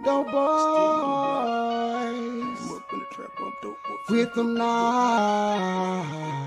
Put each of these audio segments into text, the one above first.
dope boys with them now.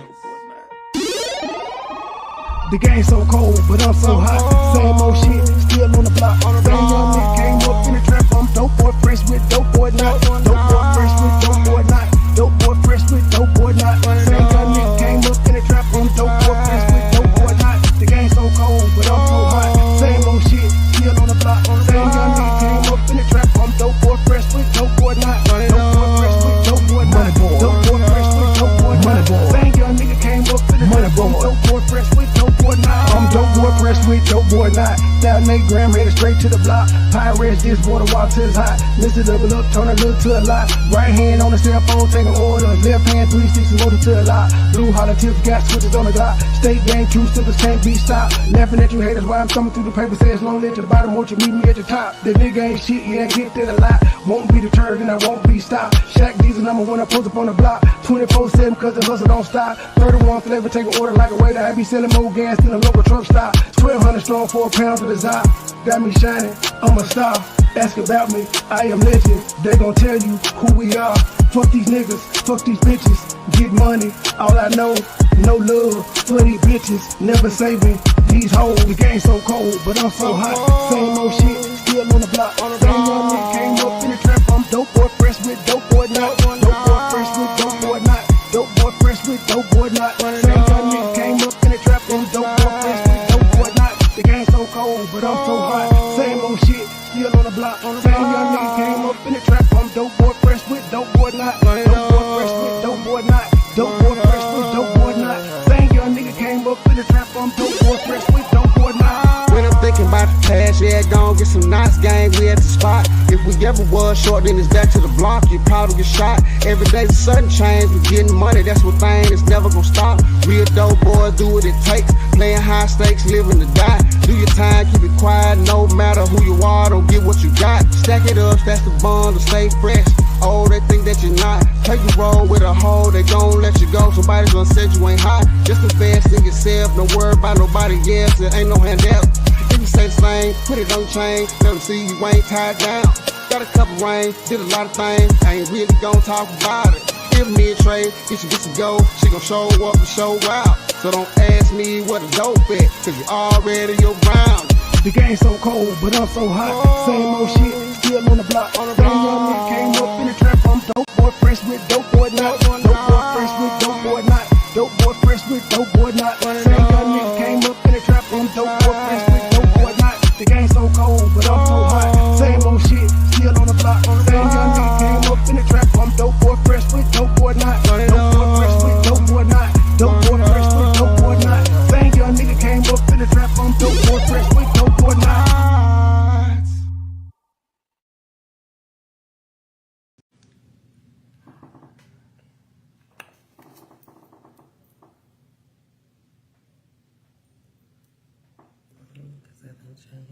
The game so cold, but I'm so hot. Same old shit, still on the block. Same young nigga came up in the trap. I'm dope boy, fresh with dope boy not. Dope boy, fresh with dope boy not. Dope boy, fresh with dope boy not. Same young nigga came up in the trap. I'm dope boy, fresh with dope boy not. The game so cold, but I'm so hot. Same old shit, still on the block. Same young nigga came up in the trap. I'm dope boy, fresh with dope boy not. Dope boy, fresh with dope boy not. Dope boy, fresh with dope boy not. Same young nigga came up in the trap. I'm dope boy, fresh with dope boy not. I'm dope boy, fresh with dope boy not. Down 8 gram, headed straight to the block. Pirates, this water water is hot. Mr. Double up, turn a little to a lot. Right hand on the cell phone, taking orders. Left hand 360 motor to a lot. Blue hollow tips, got switches on the Glock. State gang, true simple, can't be stopped. Laughing at you haters while I'm thumbing through the paper. Says lonely at the bottom, won't you meet me at the top? The nigga ain't shit, yeah, get that a lot. Won't be deterred and I won't be stopped. Shaq Diesel number one, I post up on the block. 24/7 cause the hustle don't stop. 31 flavor, take an order like a waiter. I be selling more gas than a local truck stop. 1200 strong for a pound to the top. Got me shining, I'm a star. Ask about me, I am legend. They gon' tell you who we are. Fuck these niggas, fuck these bitches. Get money, all I know. No love for these bitches. Never saving these hoes. The game so cold, but I'm so hot. Same old shit, still on the block. Same young nigga came up in the trap. I'm dope boy, fresh with dope boy not. Dope boy, fresh with dope boy not. Dope boy, fresh with dope boy not. Same young nigga came up in the trap. I'm dope boy, fresh with dope boy not. The game so cold, but I'm so hot. Same old shit, still on the block. Same young nigga came up in the trap. I'm dope boy, fresh with dope boy not. Dope boy, fresh with dope boy not. Dope boy, fresh with dope boy not. Same young nigga came up in the trap. I'm dope boy, fresh with dope boy not. When I'm thinking about the past, yeah, gon' get some nice gang, we at the spot. If we ever was short, then it's back to the block, you probably get shot. Every day's a sudden change, we getting money, that's one thing that's never gon' stop. Real dope boys do what it takes, playing high stakes, living to die. Do your time, keep it quiet, no matter who you are, don't get what you got. Stack it up, stash the bond to stay fresh. Oh, they think that you're not. Take a roll with a hoe, they gon' let you go. Somebody's gonna say you ain't hot. Just invest in yourself, don't worry about nobody else. There ain't no handout. If you say the same, put it on chain. Let them see you ain't tied down. Got a couple rings, did a lot of things. I ain't really gon' talk about it. Give me a trade, get you some gold. She gon' show up and show out. So don't ask me what a dope at, cause you already your ground. The game so cold, but I'm so hot. Same old shit, still on the block. Same young nigga came up in the trap. I'm dope boy, fresh with dope boy not. Dope boy, fresh with dope boy not. Dope boy, fresh with dope boy not. Same young nigga came up in the trap. I'm dope boy, fresh with dope boy not. The game so cold, but I'm so hot. Same old shit, still on the block. Same young nigga came up in the trap. I'm dope boy, fresh with dope boy not. Dope boy, fresh with dope boy not. Dope boy, fresh with dope boy not. Same young nigga came up in the trap. I'm dope boy, fresh with dope boy not.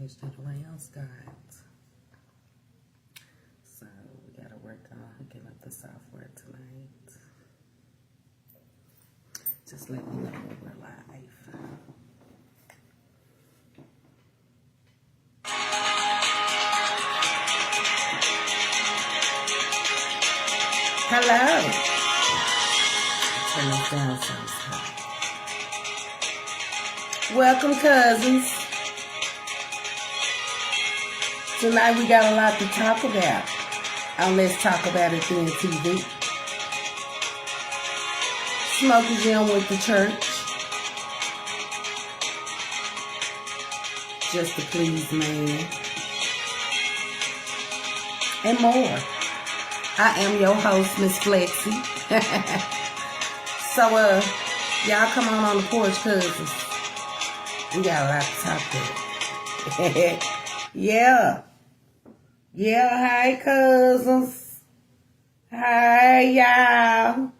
Changed it around, Scott. So we gotta work on hooking up the software tonight. Just let me know when we're live. Hello. Turn this down so it's hot. Welcome, cousins. Tonight we got a lot to talk about. Let's talk about it then, TV. Smokey Jim went to church. Just to please man. And more. I am your host, Miss Flexi. So, y'all come on the porch, cousins. We got a lot to talk about. Yeah. Yeah, hi, cousins. Hi, y'all.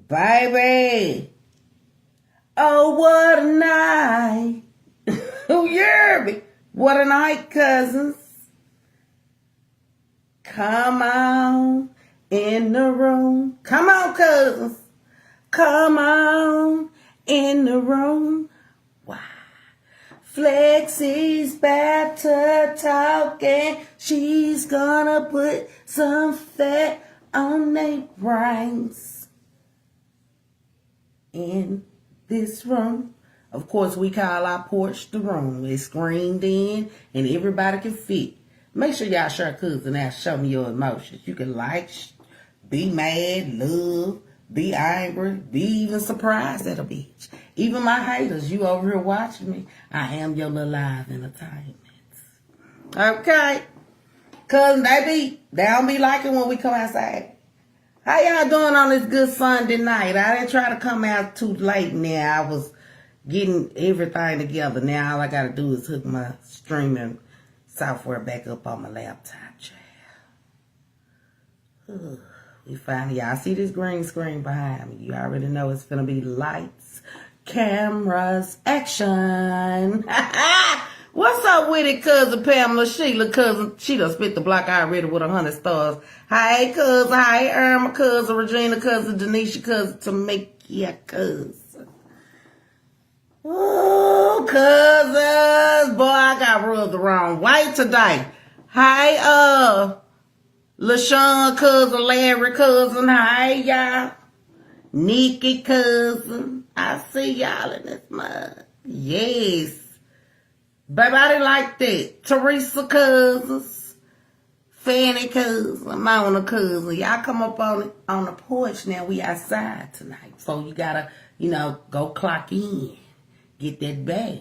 Baby. Oh, what a night. Oh, yeah, me. What a night, cousins. Come on in the room. Come on, cousins. Come on in the room. Why? Flexie's back to talking. She's gonna put some fat on their brains in this room. Of course, we call our porch the room. It's screened in and everybody can fit. Make sure y'all share cousin and show me your emotions. You can like, be mad, love, be angry, be even surprised at a bitch. Even my haters, you over here watching me, I am your little live entertainment. Okay? Cousin, they don't be liking when we come outside. How y'all doing on this good Sunday night? I didn't try to come out too late now. I was getting everything together. Now all I gotta do is hook my streaming software back up on my laptop, child. We finally, y'all see this green screen behind me. You already know it's gonna be lights, cameras, action. What's up with it, cousin Pamela, Sheila, cousin? She done spit the block already with 100 stars. Hi, cousin. Hi, Irma, cousin. Regina, cousin. Denisha, cousin. Tamika, cousin. Oh, cousins. Boy, I got rubbed the wrong way today. Hi, LaShawn, cousin. Larry, cousin. Hi, y'all. Nikki, cousin. I see y'all in this mud. Yes. Baby, I didn't like that. Teresa, cousins. Fanny, cousin. Mona, cousin. Y'all come up on the porch now. We outside tonight. So you gotta, go clock in. Get that bag.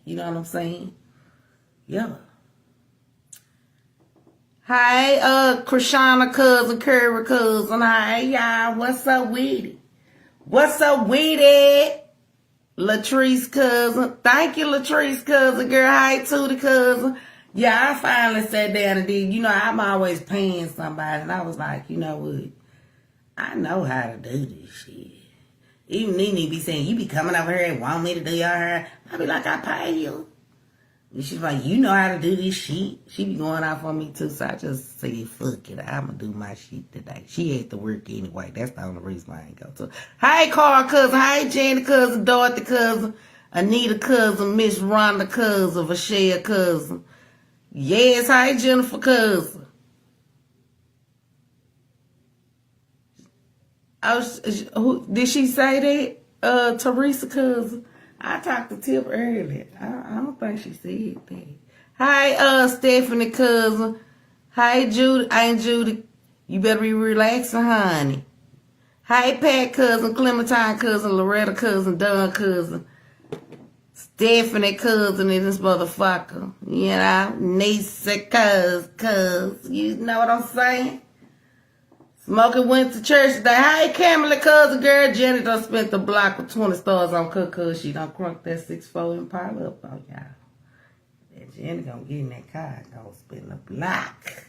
You know what I'm saying? Yeah. Hi, Krishana, cousin. Curry, cousin. Hi, y'all. What's up with it? What's up with it? Latrice, cousin. Thank you, Latrice, cousin. Girl, hi, Tootie, cousin. Yeah, I finally sat down and did, I'm always paying somebody. And I was like, you know what? I know how to do this shit. Even Nene be saying, you be coming over here and want me to do your hair. I be like, I pay you. And she's like, you know how to do this shit. She be going off on me too. So I just said, fuck it. I'm going to do my shit today. She had to work anyway. That's the only reason I ain't go to. Hi, Carl, cousin. Hi, Jenny, cousin. Dorothy, cousin. Anita, cousin. Miss Rhonda, cousin. Vashea, cousin. Yes, hi, Jennifer, cousin. Did she say that? Teresa, cousin. I talked to Tip earlier. I don't think she said that. Hi, Stephanie, cousin. Hi, Judy. Aunt Judy. You better be relaxing, honey. Hi, Pat, cousin. Clementine, cousin. Loretta, cousin. Dawn, cousin. Stephanie, cousin, and this motherfucker. Nisa, cuz. You know what I'm saying? Smokey went to church today. Hi, Camilla, cousin, girl. Jenny done spent the block with 20 stars on cook cuz she done crunk that 6'4" Impala up on y'all. That Jenny gonna get in that car and gonna spend the block.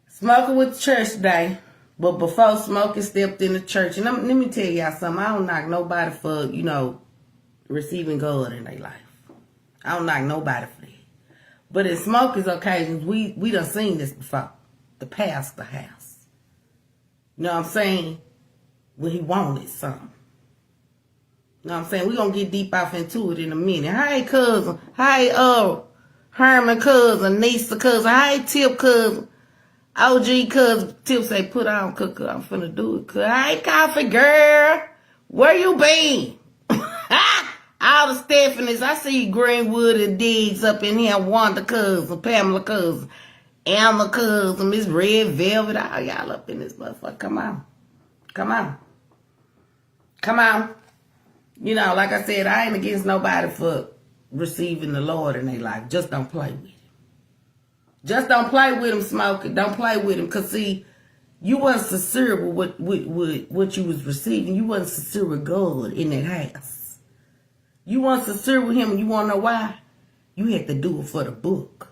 Smokey went to church today. But before Smokey stepped in the church, and let me tell y'all something. I don't knock nobody for, receiving God in their life. I don't knock nobody for that. But in Smokey's occasions, we done seen this before. The pastor house. You know what I'm saying? When he wanted something. You know what I'm saying? We're going to get deep off into it in a minute. Hi, cousin. Hi, Herman, cousin. Nisa, cousin. Hi, Tip, cousin. OG, cousin. Tip say, put on, cooker. I'm finna do it, cuz. Hi, coffee, girl. Where you been? All the Stephanies. I see Greenwood and Diggs up in here. Wanda, cousin. Pamela, cousin. Alma, cousin, Miss Red Velvet, all y'all up in this motherfucker. Come on. Come on. Come on. Like I said, I ain't against nobody for receiving the Lord in their life. Just don't play with him. Just don't play with him, Smokey. Don't play with him. Because, see, you wasn't sincere with what you was receiving. You wasn't sincere with God in that house. You weren't sincere with him, and you want to know why? You had to do it for the book.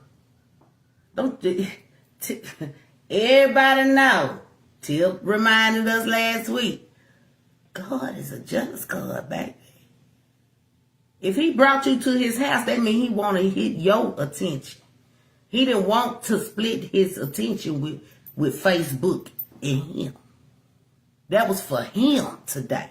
Everybody know. Tip reminded us last week. God is a jealous God, baby. If he brought you to his house, that means he want to hit your attention. He didn't want to split his attention with Facebook and him. That was for him today.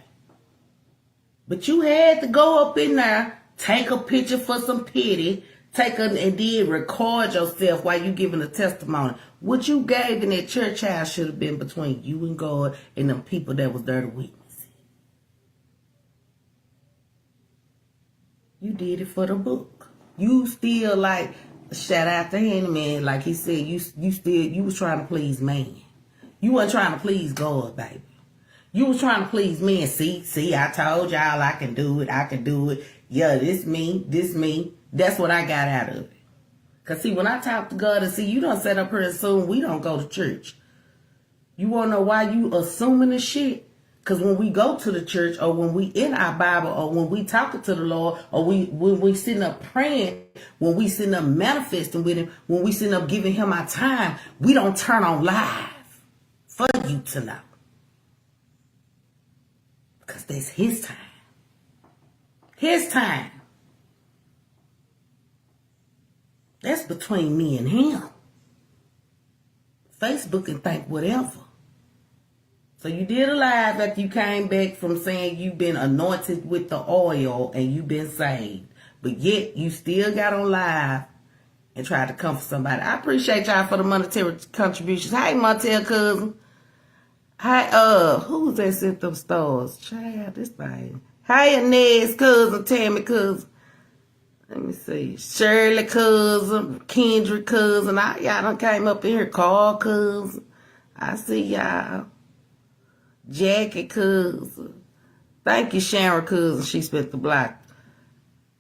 But you had to go up in there take a picture for some pity, and then record yourself while you giving a testimony. What you gave in that church house should have been between you and God and them people that was there to witness it. You did it for the book. You still like, shout out to Handyman, like he said, you was trying to please man. You wasn't trying to please God, baby. You was trying to please men. See, I told y'all I can do it. Yeah, this me. That's what I got out of it. Because see, when I talk to God and see, you don't set up here and assume we don't go to church. You want to know why you assuming the shit? Because when we go to the church, or when we in our Bible, or when we talking to the Lord, or when we sitting up praying, when we sitting up manifesting with him, when we sitting up giving him our time, we don't turn on live for you to know. Because that's his time. His time. That's between me and him. Facebook can think whatever. So you did a live after you came back from saying you've been anointed with the oil and you've been saved. But yet you still got on live and tried to comfort somebody. I appreciate y'all for the monetary contributions. Hey, Montel cousin. Hi, who was that sent them stars? Child, this thing. Hey, Inez cousin, Tammy cousin. Let me see. Shirley cousin, Kendrick cousin. Y'all done came up in here. Carl cousin. I see y'all. Jackie cousin. Thank you, Sharon cousin. She spent the block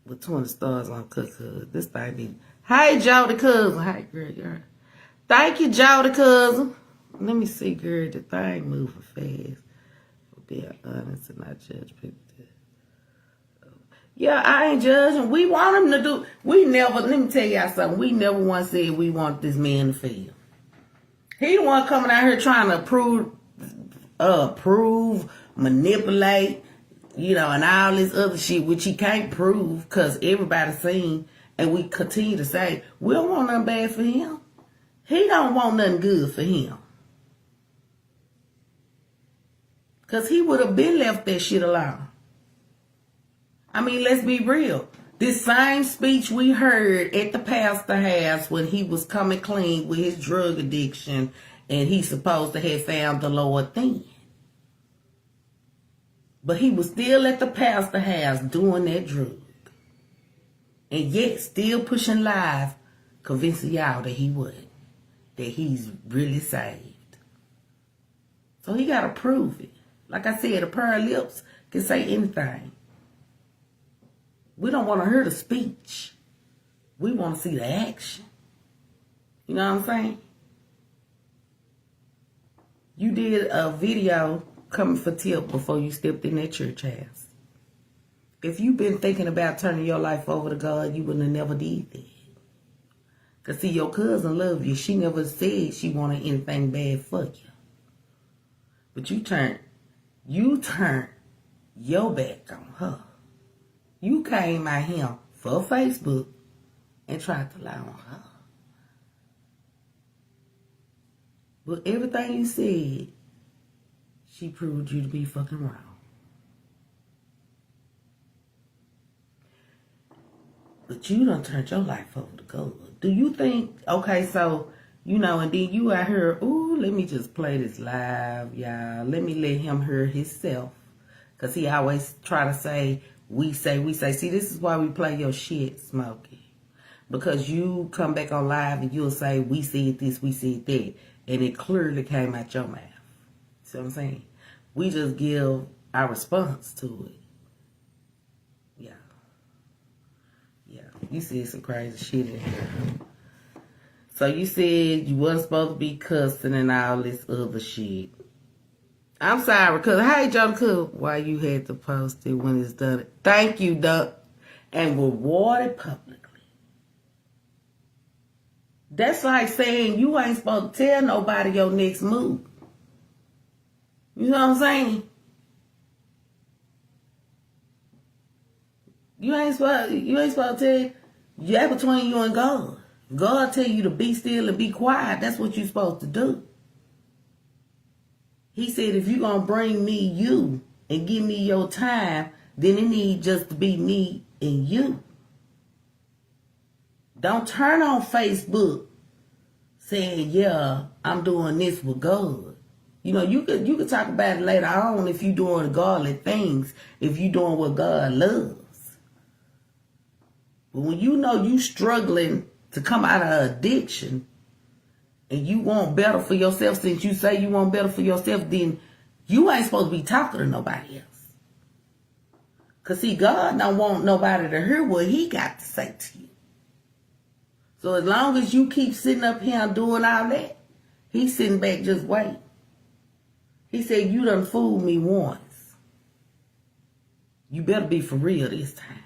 with 20 stars on cousin. This thing be. Hey, Jody cousin. Hey, girl. Thank you, Jody cousin. Let me see, girl. The thing moving fast. Be honest and not judge people. Yeah, I ain't judging. We want him to do. Let me tell y'all something. We never once said we want this man to fail. He the one coming out here trying to prove, manipulate, and all this other shit, which he can't prove because everybody's seen, and we continue to say, we don't want nothing bad for him. He don't want nothing good for him. Because he would have been left that shit alone. I mean, let's be real. This same speech we heard at the pastor house when he was coming clean with his drug addiction and he's supposed to have found the Lord then. But he was still at the pastor house doing that drug. And yet still pushing live, convincing y'all that he would. That he's really saved. So he got to prove it. Like I said, a pair of lips can say anything. We don't want to hear the speech. We want to see the action. You know what I'm saying? You did a video coming for tip before you stepped in that church house. If you've been thinking about turning your life over to God, you wouldn't have never did that. Because see, your cousin loved you. She never said she wanted anything bad for you. But you turned your back on her. You came at him for Facebook and tried to lie on her. But everything you said, she proved you to be fucking wrong. But you done turned your life over to God. Do you think, okay, so, and then you out here, ooh, let me just play this live, y'all. Let me let him hear himself. Because he always try to say, we say. See, this is why we play your shit, Smokey. Because you come back on live and you'll say, we said this, we said that. And it clearly came out your mouth. See what I'm saying? We just give our response to it. Yeah. You said some crazy shit in here. So you said you wasn't supposed to be cussing and all this other shit. I'm sorry, cuz. Hey, Joe Cook, why you had to post it when it's done? Thank you, Duck. And reward it publicly. That's like saying you ain't supposed to tell nobody your next move. You know what I'm saying? You ain't supposed to tell. Yeah, between you and God. God tell you to be still and be quiet. That's what you're supposed to do. He said, if you're going to bring me you and give me your time, then it need just to be me and you. Don't turn on Facebook saying, yeah, I'm doing this with God. You know, you could talk about it later on if you doing godly things, if you doing what God loves. But when you know you struggling to come out of addiction and you want better for yourself, since you say you want better for yourself, then you ain't supposed to be talking to nobody else. Because see, God don't want nobody to hear what he got to say to you. So as long as you keep sitting up here and doing all that, he's sitting back just waiting. He said, you done fooled me once. You better be for real this time.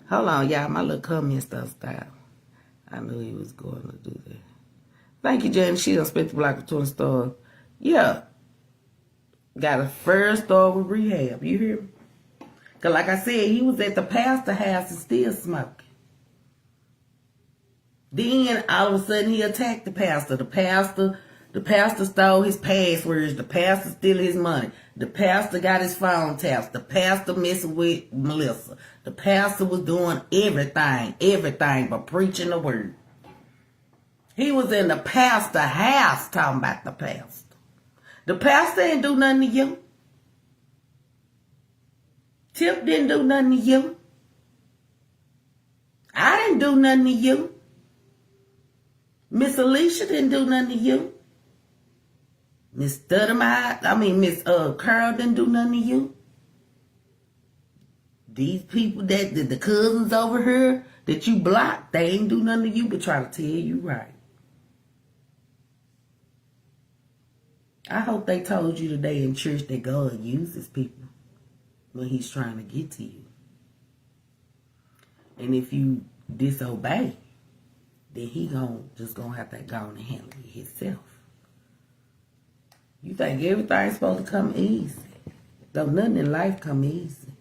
Hold on, y'all. My little comment stuff stopped. I knew he was going to do that. Thank you, Jen. She done spent the block with 20 stars. Yeah. Got a first star with rehab. You hear me? Because like I said, he was at the pastor house and still smoking. Then, all of a sudden, he attacked the pastor. The pastor stole his passwords. The pastor stole his money. The pastor got his phone tapped. The pastor messing with Melissa. The pastor was doing everything but preaching the word. He was in the pastor house talking about the pastor. The pastor didn't do nothing to you. Tip didn't do nothing to you. I didn't do nothing to you. Miss Alicia didn't do nothing to you. Miss Miss Carl didn't do nothing to you. These people the cousins over here that you blocked, they ain't do nothing to you but try to tell you right. I hope they told you today in church that God uses people when he's trying to get to you. And if you disobey, then he just gonna have to go on and handle it himself. You think everything's supposed to come easy. Though nothing in life come easy.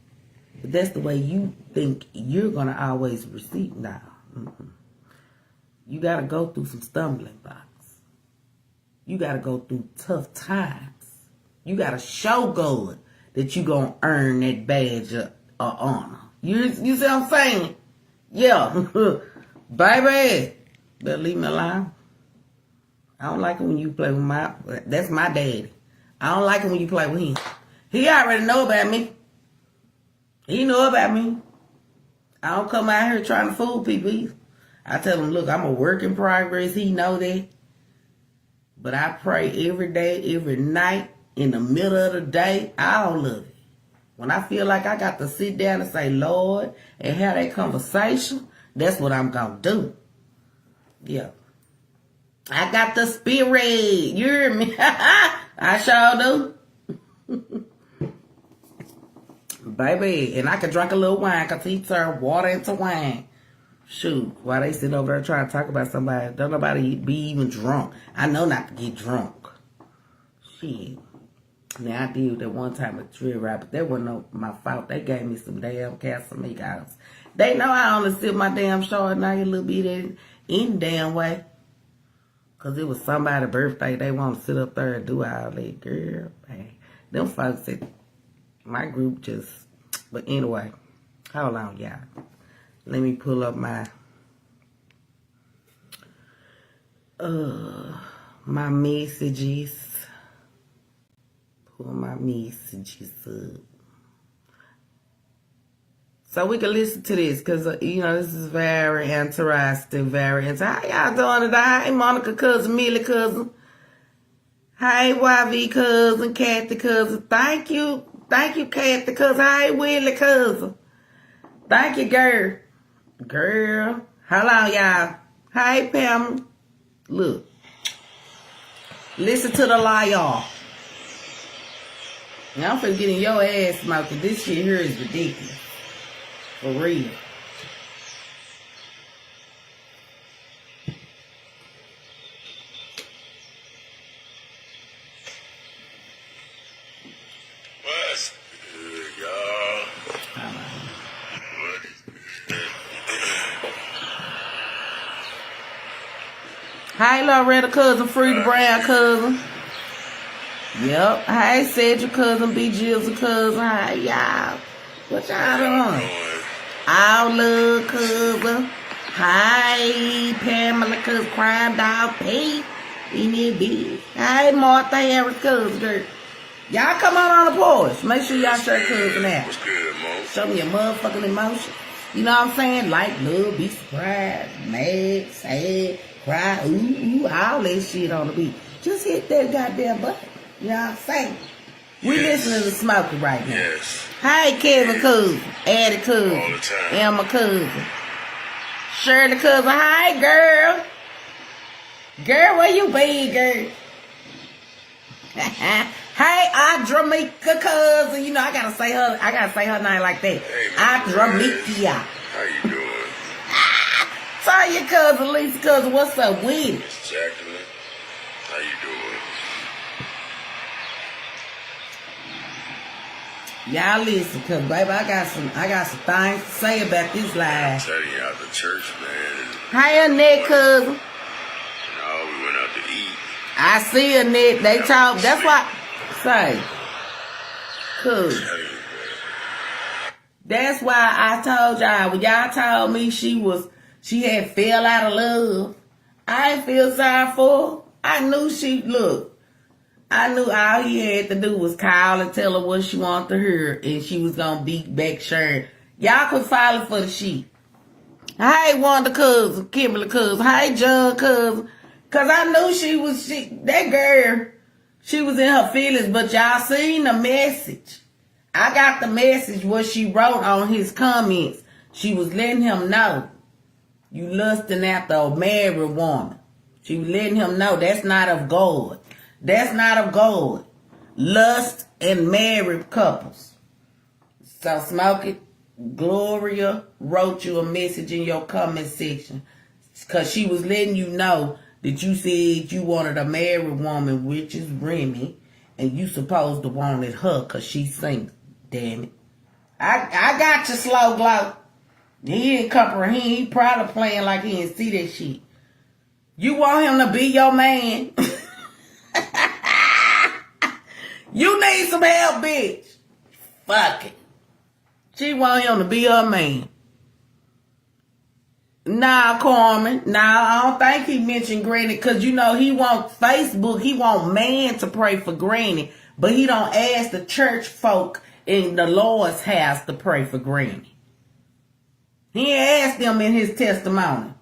But that's the way you think you're gonna always receive now. You gotta go through some stumbling blocks. You gotta go through tough times. You gotta show God that you gonna earn that badge of honor. You see what I'm saying? Yeah. Baby, better leave me alone. I don't like it when you play with that's my daddy. I don't like it when you play with him. He already know about me. He know about me. I don't come out here trying to fool people either. I tell him, look, I'm a work in progress. He know that. But I pray every day, every night, in the middle of the day, all of it. When I feel like I got to sit down and say, Lord, and have that conversation, that's what I'm going to do. Yeah. I got the spirit. You hear me? I sure do. Baby, and I can drink a little wine because he turned water into wine. Shoot, while they sit over there trying to talk about somebody, don't nobody be even drunk. I know not to get drunk. Shit. Now, I did that one time at Tree Ride, but that wasn't my fault. They gave me some damn Casamigos. They know I only sip my damn Chardonnay a little bit any damn way. Because it was somebody's birthday. They want to sit up there and do all that. Girl, man. Them folks at my group just... But anyway, hold on, y'all. Let me pull up my... my messages. Pull my messages up. So we can listen to this because, this is very interesting, How y'all doing today? Hey, Monica cousin, Millie cousin. Hey, YV cousin, Kathy cousin. Thank you, Kathy cousin. Hey, Willie cousin. Thank you, girl. Girl. Hello, y'all. Hey, Pam. Look. Listen to the lie, y'all. Now I'm finna get in your ass smoking. This shit here is ridiculous. For real. What's good, y'all? Hi, Loretta cousin, Frida Brown cousin. Yep. Hey, Cedric cousin, B. Jill's a cousin. Hi, y'all. What y'all doing? All love cousin. Hi, Pamela cousin, Crime Dog P. In it big. Hey, Martha Harris cousin, girl. Y'all come on the porch. Make sure y'all share cousin out. What's good, Mo? Show me your motherfucking emotion. You know what I'm saying? Like, love, be surprised, mad, sad, cry, ooh, all that shit on the beat. Just hit that goddamn button. You know what I'm saying? We listening to Smokey right now. Yes. Hey, Kevin cousin, Addie cousin, All the time. Emma cousin, Shirley cousin. Hi, girl. Girl, where you been, girl? Hey, Adramika cousin. You know I gotta say her name like that. Hey, Adramika. How you doing? Tell your cousin, Lisa cousin, what's up with it? Miss Jacqueline. How you doing? Y'all listen, cause baby, I got some things to say about this I'm live. telling you, out the church, man. Hey, Annette cousin. We went out to eat. I see Annette. They talk. That's why. Say, cuz. Tell you, man. That's why I told y'all when y'all told me she had fell out of love. I ain't feel sorry for her. I knew all he had to do was call and tell her what she wanted to hear, and she was gonna be back sure. Y'all could file for the shit. Hey, Wanda cousin, Kimberly cousin. Hey, John cousin. Cause I knew that girl, she was in her feelings, but y'all seen the message. I got the message what she wrote on his comments. She was letting him know you lusting after a married woman. She was letting him know that's not of God. That's not of God. Lust and married couples. So Smokey, Gloria wrote you a message in your comment section. Cause she was letting you know that you said you wanted a married woman, which is Remy, and you supposed to wanted her cause she sings. Damn it. I got you, Slow Glow. He didn't comprehend. He probably playing like he didn't see that shit. You want him to be your man. You need some help, bitch. Fuck it. She want him to be her man. Nah, Carmen. Nah, I don't think he mentioned Granny because, you know, he want Facebook. He want man to pray for Granny. But he don't ask the church folk in the Lord's house to pray for Granny. He ain't asked them in his testimony.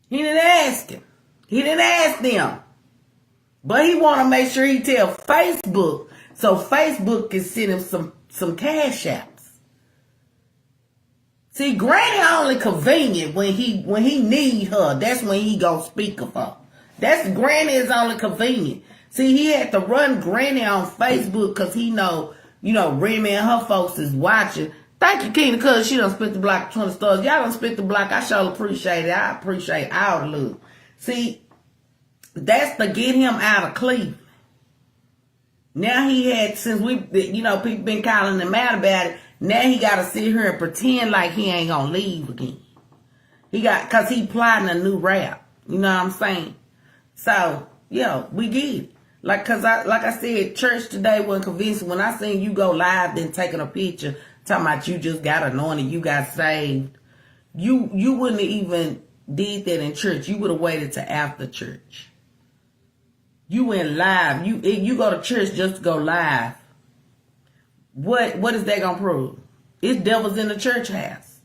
He didn't ask him. He didn't ask them. But he want to make sure he tell Facebook so Facebook can send him some cash apps. See, Granny only convenient when he need her. That's when he gonna speak of her. That's Granny is only convenient. See, he had to run Granny on Facebook because he know, Remy and her folks is watching. Thank you, Keena, because she done spent the block 20 stars. Y'all done spent the block. I sure appreciate it. I appreciate all the love. See, that's to get him out of Cleveland. Now he had, since people been calling him out about it, now he got to sit here and pretend like he ain't going to leave again. Because he plotting a new rap. You know what I'm saying? So, we get it. Like I said, church today wasn't convincing. When I seen you go live, then taking a picture, talking about you just got anointed, you got saved. You wouldn't have even did that in church. You would have waited to after church. You went live. You go to church just to go live. What is that gonna prove? It's devils in the church house.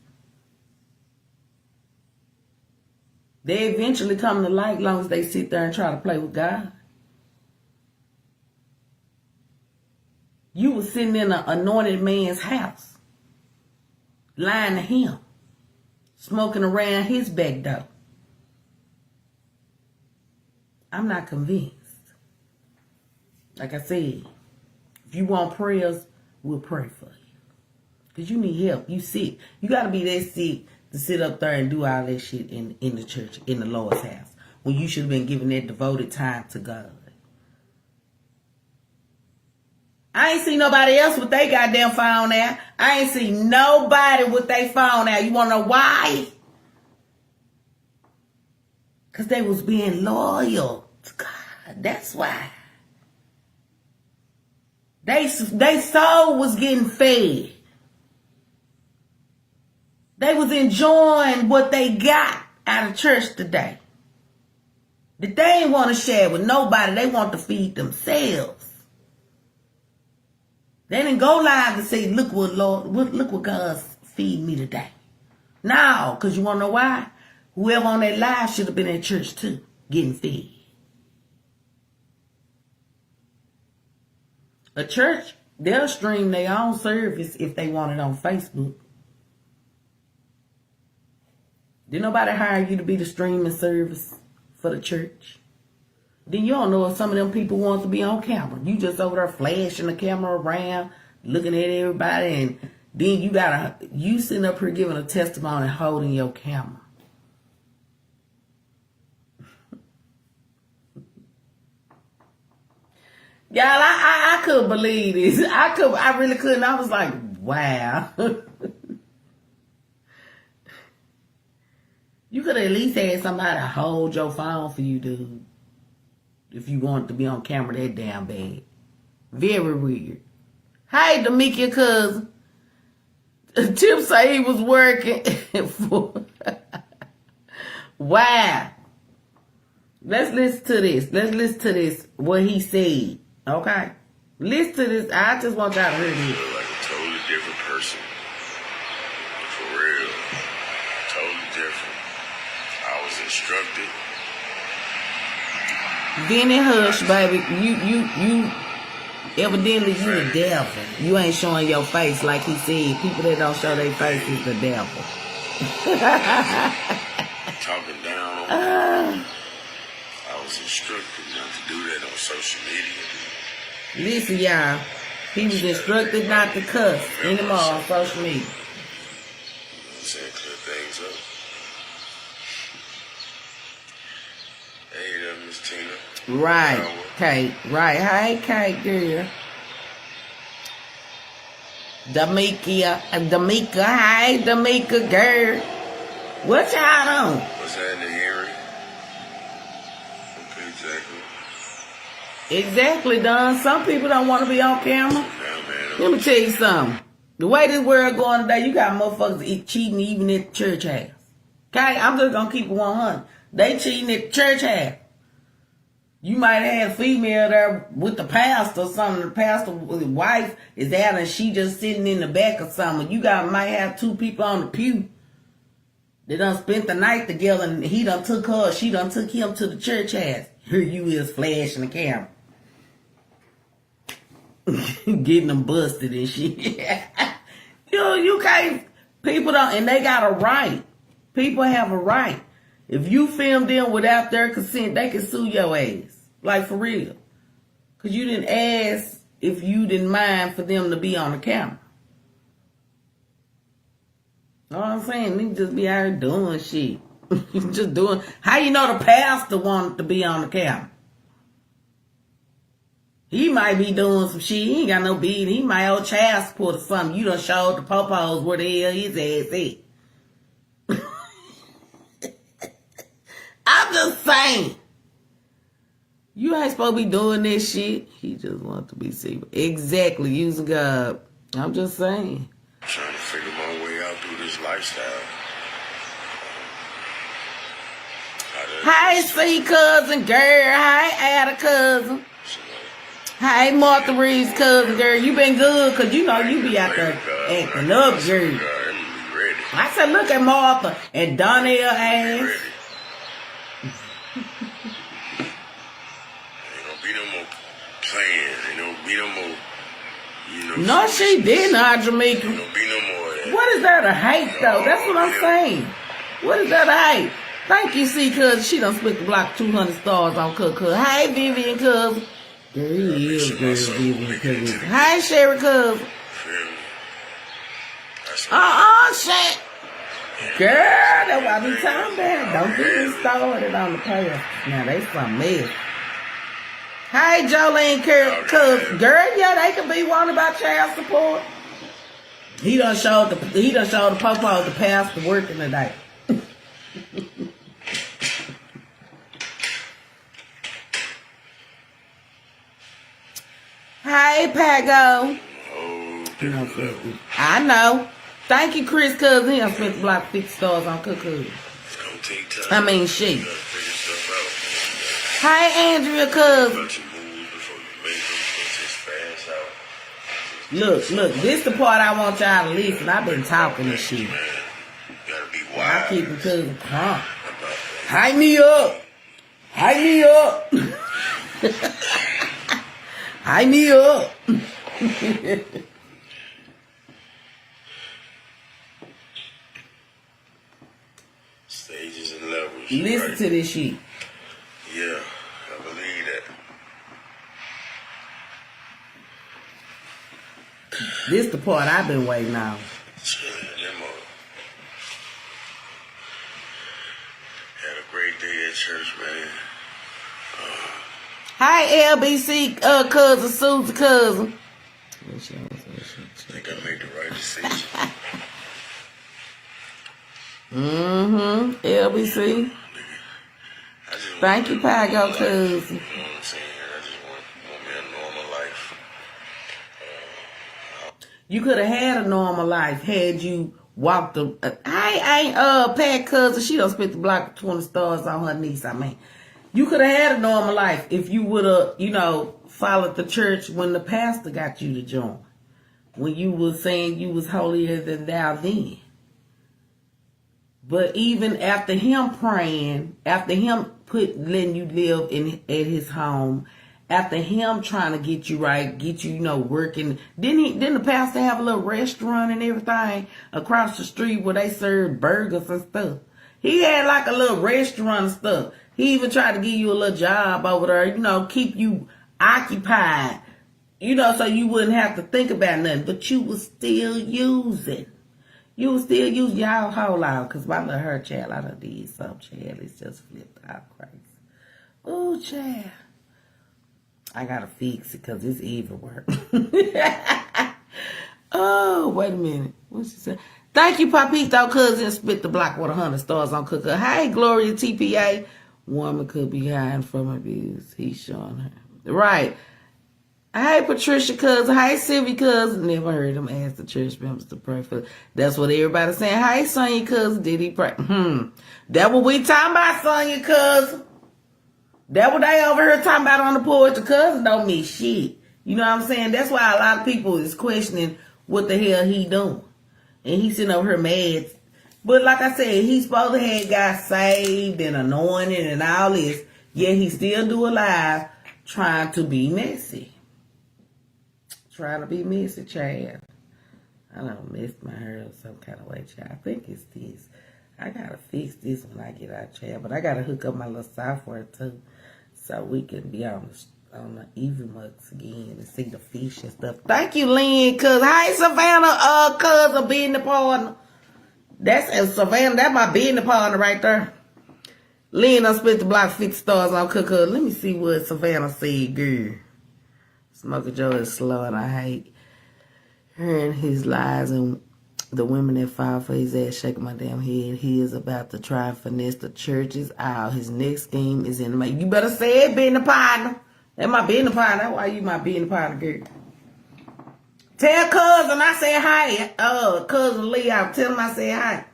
They eventually come to light, long as they sit there and try to play with God. You were sitting in an anointed man's house, lying to him, smoking around his back door. I'm not convinced. Like I said, if you want prayers, we'll pray for you. Because you need help. You sick. You got to be that sick to sit up there and do all that shit in the church, in the Lord's house, when you should have been giving that devoted time to God. I ain't seen nobody else with they goddamn phone out. I ain't seen nobody with their phone out. You want to know why? Because they was being loyal to God. That's why. They soul was getting fed. They was enjoying what they got out of church today. That they ain't want to share with nobody. They want to feed themselves. They didn't go live and say, look what God's feeding me today. No, because you want to know why? Whoever on that live should have been at church too, getting fed. A church, they'll stream their own service if they want it on Facebook. Did nobody hire you to be the streaming service for the church? Then you don't know if some of them people want to be on camera. You just over there flashing the camera around, looking at everybody, and then you sitting up here giving a testimony holding your camera. Y'all, I couldn't believe this. I really couldn't. I was like, wow. You could at least had somebody hold your phone for you, dude. If you want to be on camera that damn bad. Very weird. Hey, Damika, cousin. Tip say he was working for... Wow. Let's listen to this. What he said. Okay? Listen to this. I just want y'all to hear this. Like a totally different person. For real. Totally different. I was instructed. Vinny Hush, baby, you evidently you the devil. You ain't showing your face like he said. People that don't show their face is the devil. Talking down on me. I was instructed not to do that on social media. Listen, y'all. He was instructed not to cuss anymore on social media. You know what I'm saying? Clear things up. Hey there, Miss Tina. Right, Kate. Right. Hey, Kate, girl. Damika. Hey, Damika, girl. What y'all on? What's happening, Harry? Okay, exactly. Exactly, Don. Some people don't want to be on camera. Now, man. Let me tell you something. The way this world going today, you got motherfuckers cheating even at the church house. Okay? I'm just going to keep it 100. They cheating at the church house. You might have had a female there with the pastor or something. The pastor's wife is out and she just sitting in the back or something. You might have two people on the pew. They done spent the night together and he done took her, she done took him to the church house. Here you is flashing the camera. Getting them busted and shit. you can't, people don't, and they got a right. People have a right. If you film them without their consent, they can sue your ass. Like, for real. Because you didn't ask if you didn't mind for them to be on the camera. Know what I'm saying? Niggas just be out here doing shit. Just doing. How you know the pastor wanted to be on the camera? He might be doing some shit. He ain't got no beat. He might owe child support or something. You done showed the popos where the hell his ass at. I'm just saying. You ain't supposed to be doing this shit. He just wants to be seen. Exactly. Using God. I'm just saying. I'm trying to figure my way out through this lifestyle. Hey, C cousin girl. Hey, Ada cousin. Hey, Martha Reed's cousin girl. You been good because you know you be out there acting up, girl. I said, look at Martha and Donnell ass. No, she didn't, Jamaica. What is there to hate, though? That's what I'm saying. What is there to hate? Thank you, C, cuz she done split the block 200 stars on cuz. Hey, Vivian, cuz. Girl, he is girl, Vivian, cuz. Hey, Sherry, cuz. Shit. Girl, that's what I be talking about. Don't get me started on the past. Now, they something else. Hey, Jolene, cuz, girl, yeah, they could be wanted by child support. He done showed the popos the pastor working today. Hey, Hey, Pago. Oh, different level. I know. Thank you, Chris, cuz he done spent the block 50 stars on Cuckoo. It's gonna take time. I mean, she. You gotta figure stuff out. Hey, Andrea, cuz. About your moves before you make them. Don't just fast out. Look, this the part I want y'all to listen. I've been talking this shit. Man, you gotta be I wise. keep it cousin calm. about that. Hype me up. Hype me up. Hype me up. Stages and levels. Listen right? to this shit. Yeah, I believe that. This the part I've been waiting on. Chilling, them had a great day at church, man. Hi, LBC cousin, Susie cousin. I think I made the right decision. LBC. I just Thank you, Pago, cousin. You know what I'm saying? I just want me a normal life. You could have had a normal life had you walked the. I ain't Pat cousin. She done spent the block of 20 stars on her niece. I mean, you could have had a normal life if you would have, followed the church when the pastor got you to join. When you was saying you was holier than thou then. But even after him praying, after him letting you live at his home, after him trying to get you right, get you, working, didn't the pastor have a little restaurant and everything across the street where they served burgers and stuff? He had like a little restaurant and stuff. He even tried to give you a little job over there, keep you occupied, so you wouldn't have to think about nothing, but you was still using. You will still use y'all whole out, because my little hair child, I done did some child. It's just flipped out crazy. Oh, child. I gotta fix it because it's everywhere. Oh, wait a minute. What she say? Thank you, Papito, cousin. Split the block with 100 stars on Cooker. Hey, Gloria TPA. Woman could be hiding from abuse. He's showing her. Right. Hey, Patricia cousin. Hey, Sylvie cousin. Never heard him ask the church members to pray for. That's what everybody's saying. Hey, Sonya cousin. Did he pray? That what we talking about, Sonya cousin. That what they over here talking about on the porch. The cousin don't mean shit. You know what I'm saying? That's why a lot of people is questioning what the hell he doing. And he's sitting over here mad. But like I said, he's supposed to have got saved and anointed and all this. Yet he still do a live trying to be messy. Trying to be messy, child. I done messed my hair up some kind of way, child. I think it's this. I gotta fix this when I get out, child. But I gotta hook up my little software too, so we can be on the even mugs again and see the fish and stuff. Thank you, Lynn, cuz. Hey, Savannah, cousin, business partner. That's Savannah. That's my business partner right there. Lynn, I spent the block 50 stars on Cooker. Let me see what Savannah said, girl. Smoker Joe is slow and I hate hearing his lies and the women that fall for his ass shaking my damn head. He is about to try and finesse the churches out. His next scheme is in the make. You better say it, business partner. That's my business partner. That's why you my business partner, girl. Tell cousin I said hi. Cousin Lee, I'll tell him I said hi.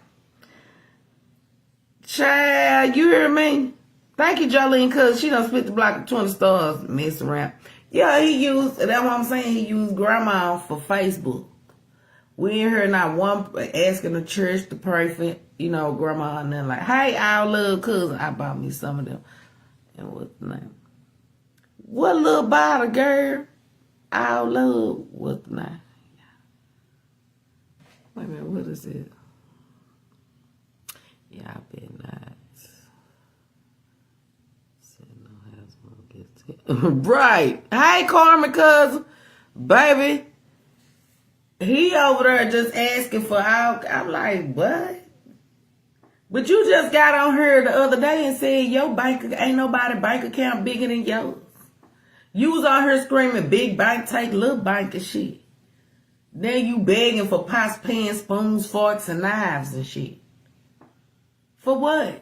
Child, you hear me? Thank you, Jolene, cuz she done split the block of 20 stars. Mess around. Yeah, that's what I'm saying. He used grandma for Facebook. We ain't heard not one asking the church to pray for, grandma and then like, hey, our little cousin. I bought me some of them. And what's the name? What little bottle, girl? Our love. What's the name? Wait a minute, what is it? Yeah, I bet not. Right. Hey, Carmen, cousin. Baby. He over there just asking for I'm like, what? But you just got on here the other day and said your ain't nobody bank account bigger than yours. You was on here screaming big bank take little bank and shit. Then you begging for pots, pans, spoons, forks, and knives and shit. For what?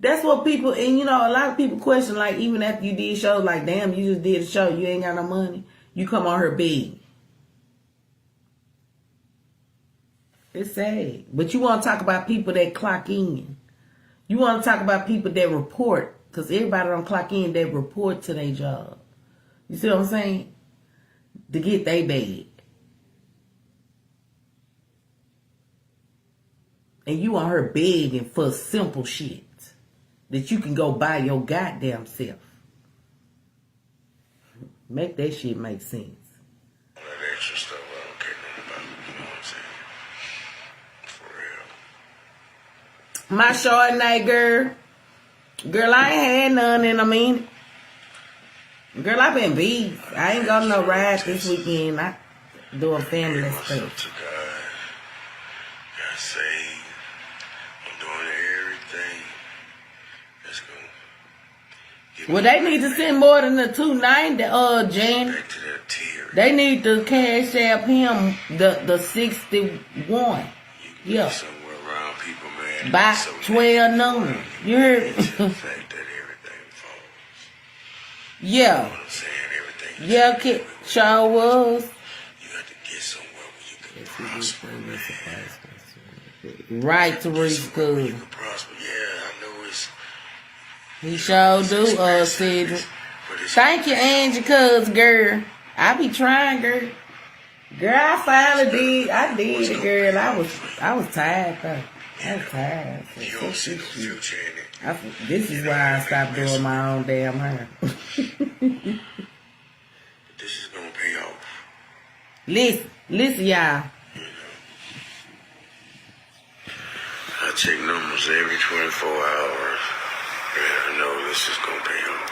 That's what people, and a lot of people question, like, even after you did shows, like, damn, you just did a show, you ain't got no money. You come on her bed. It's sad. But you want to talk about people that clock in. You want to talk about people that report. Because everybody don't clock in, they report to their job. You see what I'm saying? To get their bag. And you on her begging for simple shit that you can go buy your goddamn self. Make that shit make sense. All that extra stuff I don't care nothing about. You know what I'm saying? For real. My Chardonnay, girl. Girl, I ain't had none in a minute. Girl, I been beat. I ain't got no ride this weekend. I doing family Myself stuff. to God. Got saved. I'm doing everything that's gonna get Well, me they need to send more than the 290, Jen. back to that tier. They need to cash app him the 61. You Yeah. get somewhere around people, man. By so 12 noon. You heard it's the me? fact that everything falls. You know Yeah. what I'm saying? Everything. Yeah, kid. Sure was. You have to get somewhere where you can prosper, man. Right to reach You good. can prosper. Yeah, I know it's. He sure do, Cedric. But it's Thank you, Angie, cuz, girl. I be trying, girl. Girl, I finally did. I did it, girl. I was tired, though. I was tired. You don't see no future in it. This is why I stopped doing my own damn hair. This is gonna pay off. Listen, y'all. I check numbers every 24 hours, and I know this is gonna pay off.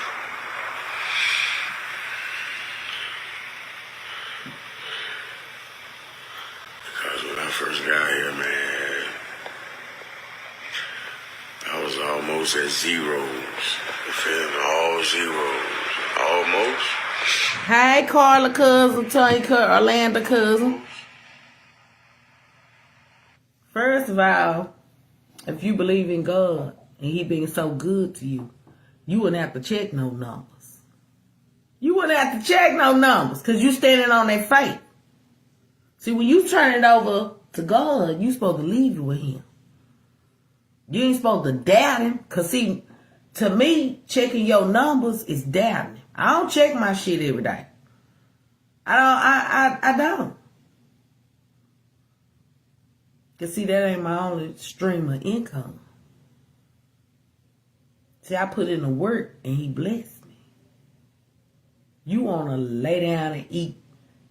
Because when I first got here, man, I was almost at zeros. You feel me? All zeros. Almost. Hey, Carla cousin, Tony Orlando cousin. First of all, if you believe in God and He being so good to you, you wouldn't have to check no numbers. You wouldn't have to check no numbers because you standing on that faith. See, when you turn it over to God, you supposed to leave it with Him. You ain't supposed to doubt Him. Because, see, to me, checking your numbers is doubting Him. I don't check my shit every day. I don't. Because, see, that ain't my only stream of income. See, I put in the work and He blessed me. You want to lay down and eat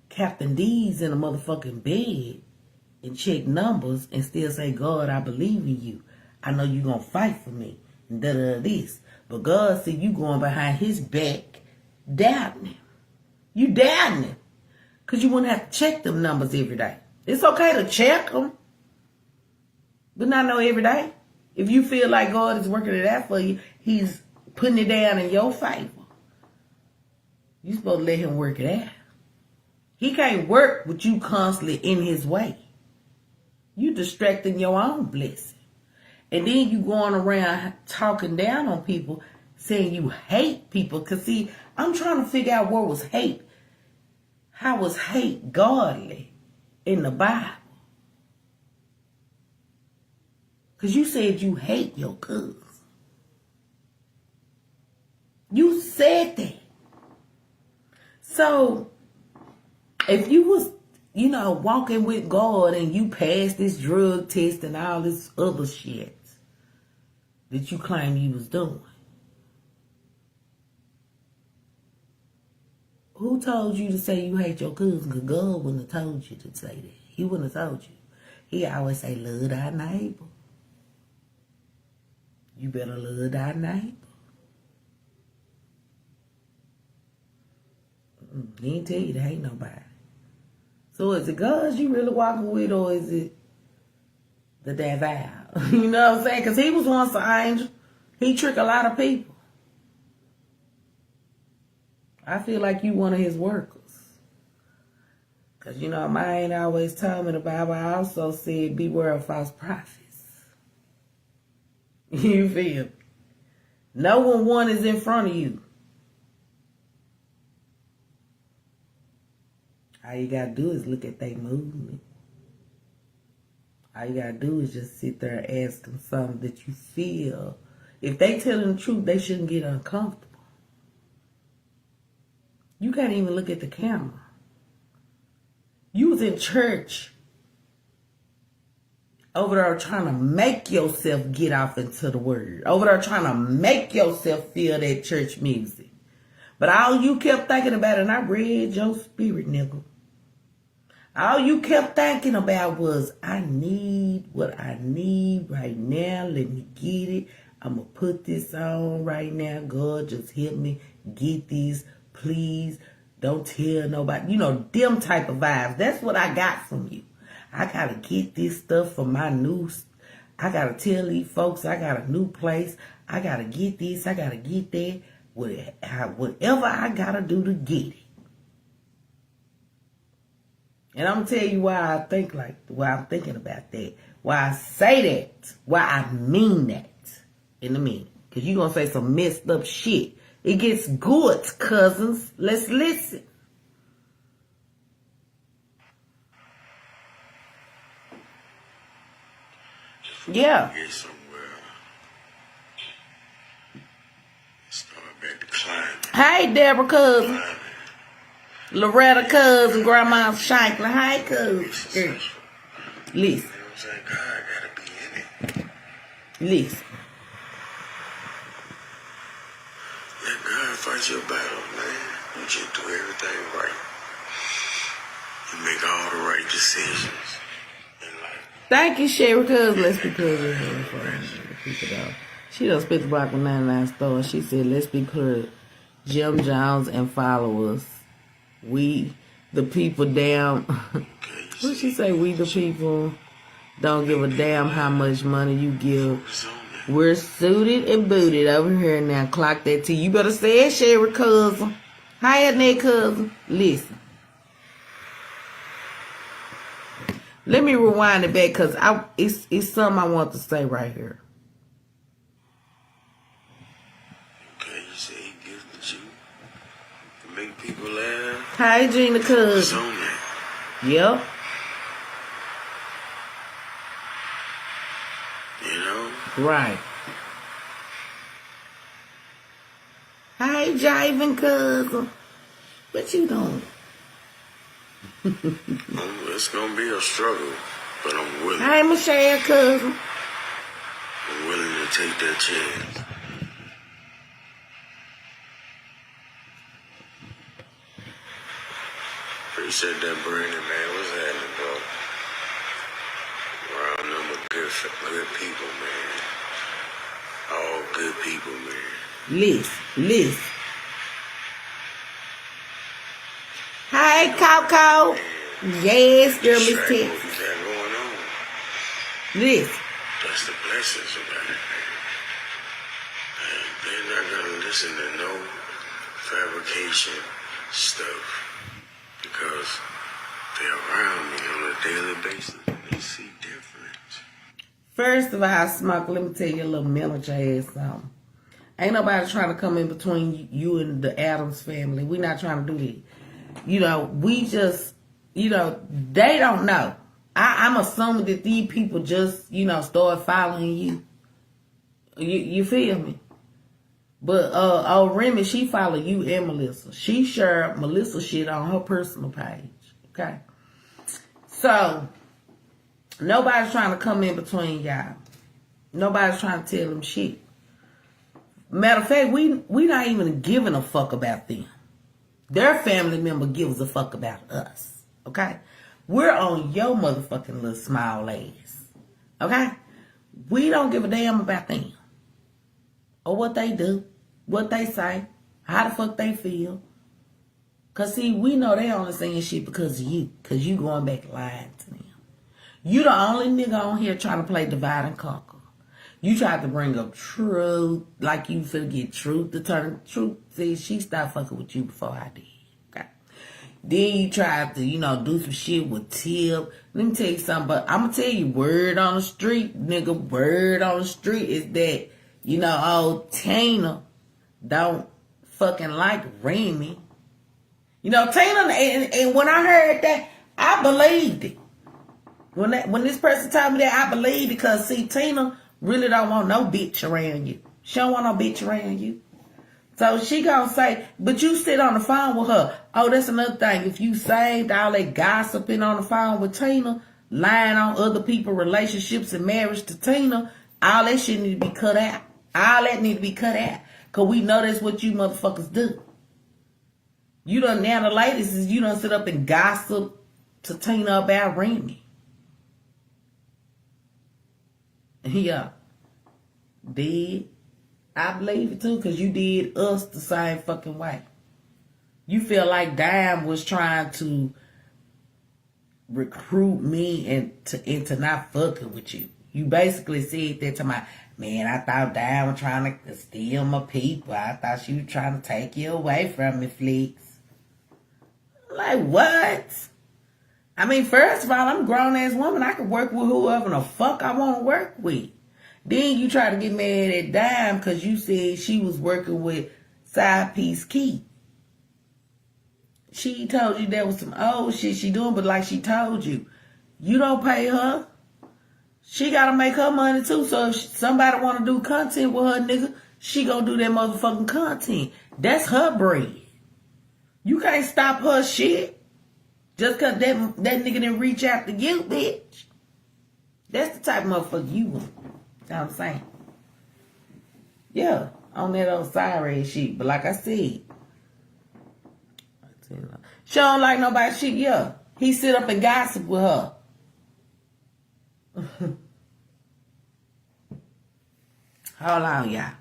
Captain D's in a motherfucking bed and check numbers and still say, God, I believe in you. I know you going to fight for me. And this. But God said you going behind His back doubting Him. You doubting Him. Because you wouldn't have to check them numbers every day. It's okay to check them. But not know every day. If you feel like God is working it out for you, He's putting it down in your favor. You supposed to let Him work it out. He can't work with you constantly in His way. You distracting your own blessing. And then you going around talking down on people, saying you hate people. Because, see, I'm trying to figure out what was hate. How was hate godly in the Bible? Because you said you hate your cousin. You said that. So, if you was, walking with God and you passed this drug test and all this other shit that you claim you was doing, who told you to say you hate your cousin? Because God wouldn't have told you to say that. He wouldn't have told you. He always say, love thy neighbor. You better love thy neighbor. He ain't tell you to hate nobody. So is it God you really walking with, or is it the devil? You know what I'm saying? Because he was once an angel. He tricked a lot of people. I feel like you one of his workers. Because, mine always told me the Bible also said, beware of false prophets. You feel me? No one is in front of you. All you gotta do is look at their movement. All you gotta do is just sit there and ask them something that you feel. If they telling the truth, they shouldn't get uncomfortable. You can't even look at the camera. You was in church over there trying to make yourself get off into the word. Over there trying to make yourself feel that church music. But all you kept thinking about, and I read your spirit, nigga. All you kept thinking about was, I need what I need right now. Let me get it. I'm going to put this on right now. God, just help me get this. Please don't tell nobody. You know, them type of vibes. That's what I got from you. I got to get this stuff for my new. I got to tell these folks I got a new place. I got to get this. I got to get that. Whatever I got to do to get it. And I'm going to tell you why I think why I'm thinking about that. Why I say that. Why I mean that in a minute. Because you're going to say some messed up shit. It gets good, cousins. Let's listen. Yeah. Get somewhere. Start back to climbing. Hey, Deborah cousin. Loretta cousin, Grandma Shanklin. Hey, cousin. Listen. You know what I'm saying? God gotta be in it. Listen. Let God fight your battle, man. You just do everything right. You make all the right decisions in life. Thank you, Sherry cousin. Let's be clear. She done spit the block with 99 stars. She said, let's be clear. Jim Jones and followers. We, the people, damn. What she say? We, the people, don't give a damn how much money you give. We're suited and booted over here now. Clock that T. You better say it, Sherry cousin. Hi, Annette cousin. Listen. Let me rewind it back because it's something I want to say right here. Okay, you say he gifted you to make people laugh. Hi, Gina It's cousin. on that. Yep. You know? Right. Hi, Jiving cousin. What you doing? It's gonna be a struggle, but I'm willing. Hi, Michelle cousin. I'm willing to take that chance. Appreciate that, Brandon, man. What's happening, bro? Around them with good people, man. All good people, man. Listen. Hi, Coco. Yes, girl, Miss What Texas. we got going on? Listen. That's the blessings about it, man. And they're not gonna listen to no fabrication stuff because they're around me on a daily basis and they see different. First of all, Smoke, let me tell you a little miniature ass something. Ain't nobody trying to come in between you and the Adams family. We not trying to do that. You know, we just, you know, they don't know. I'm assuming that these people just, you know, start following you. You feel me? But Remy, she follow you and Melissa. She shared Melissa shit on her personal page. Okay? So, nobody's trying to come in between y'all. Nobody's trying to tell them shit. Matter of fact, we not even giving a fuck about them. Their family member gives a fuck about us. Okay? We're on your motherfucking little small ass. Okay? We don't give a damn about them. Or what they do. What they say. How the fuck they feel. Because, see, we know they only saying shit because of you. Because you going back lying to them. You the only nigga on here trying to play divide and conquer. You tried to bring up truth, like you finna get truth to turn truth. See, she stopped fucking with you before I did. Okay. Then you tried to, you know, do some shit with Tip. Let me tell you something, but I'm gonna tell you, word on the street, nigga, word on the street is that, you know, old Tina don't fucking like Remy. You know, Tina, and when I heard that, I believed it. When this person told me that, I believed it, because see, Tina really don't want no bitch around you. She don't want no bitch around you. So she gonna say, but you sit on the phone with her. Oh, that's another thing. If you saved all that gossiping on the phone with Tina, lying on other people's relationships and marriage to Tina, all that shit need to be cut out. All that need to be cut out. Because we know that's what you motherfuckers do. You done, now the latest is you done sit up and gossip to Tina about Remy. Yeah. Did. I believe it too, because you did us the same fucking way. You feel like Dime was trying to recruit me into not fucking with you. You basically said that to my man. I thought Dime was trying to steal my people. I thought she was trying to take you away from me, Flex. Like, what? I mean, first of all, I'm a grown-ass woman. I can work with whoever the fuck I want to work with. Then you try to get mad at Dime because you said she was working with Side Piece Key. She told you there was some old shit she doing, but like she told you, you don't pay her. She got to make her money too. So if somebody want to do content with her, nigga, she gonna do that motherfucking content. That's her bread. You can't stop her shit just because that nigga didn't reach out to you, bitch. That's the type of motherfucker you want. You know what I'm saying? Yeah, on that old sorry shit. But like I said, she don't like nobody shit. Yeah, he sit up and gossip with her. Hold on, y'all.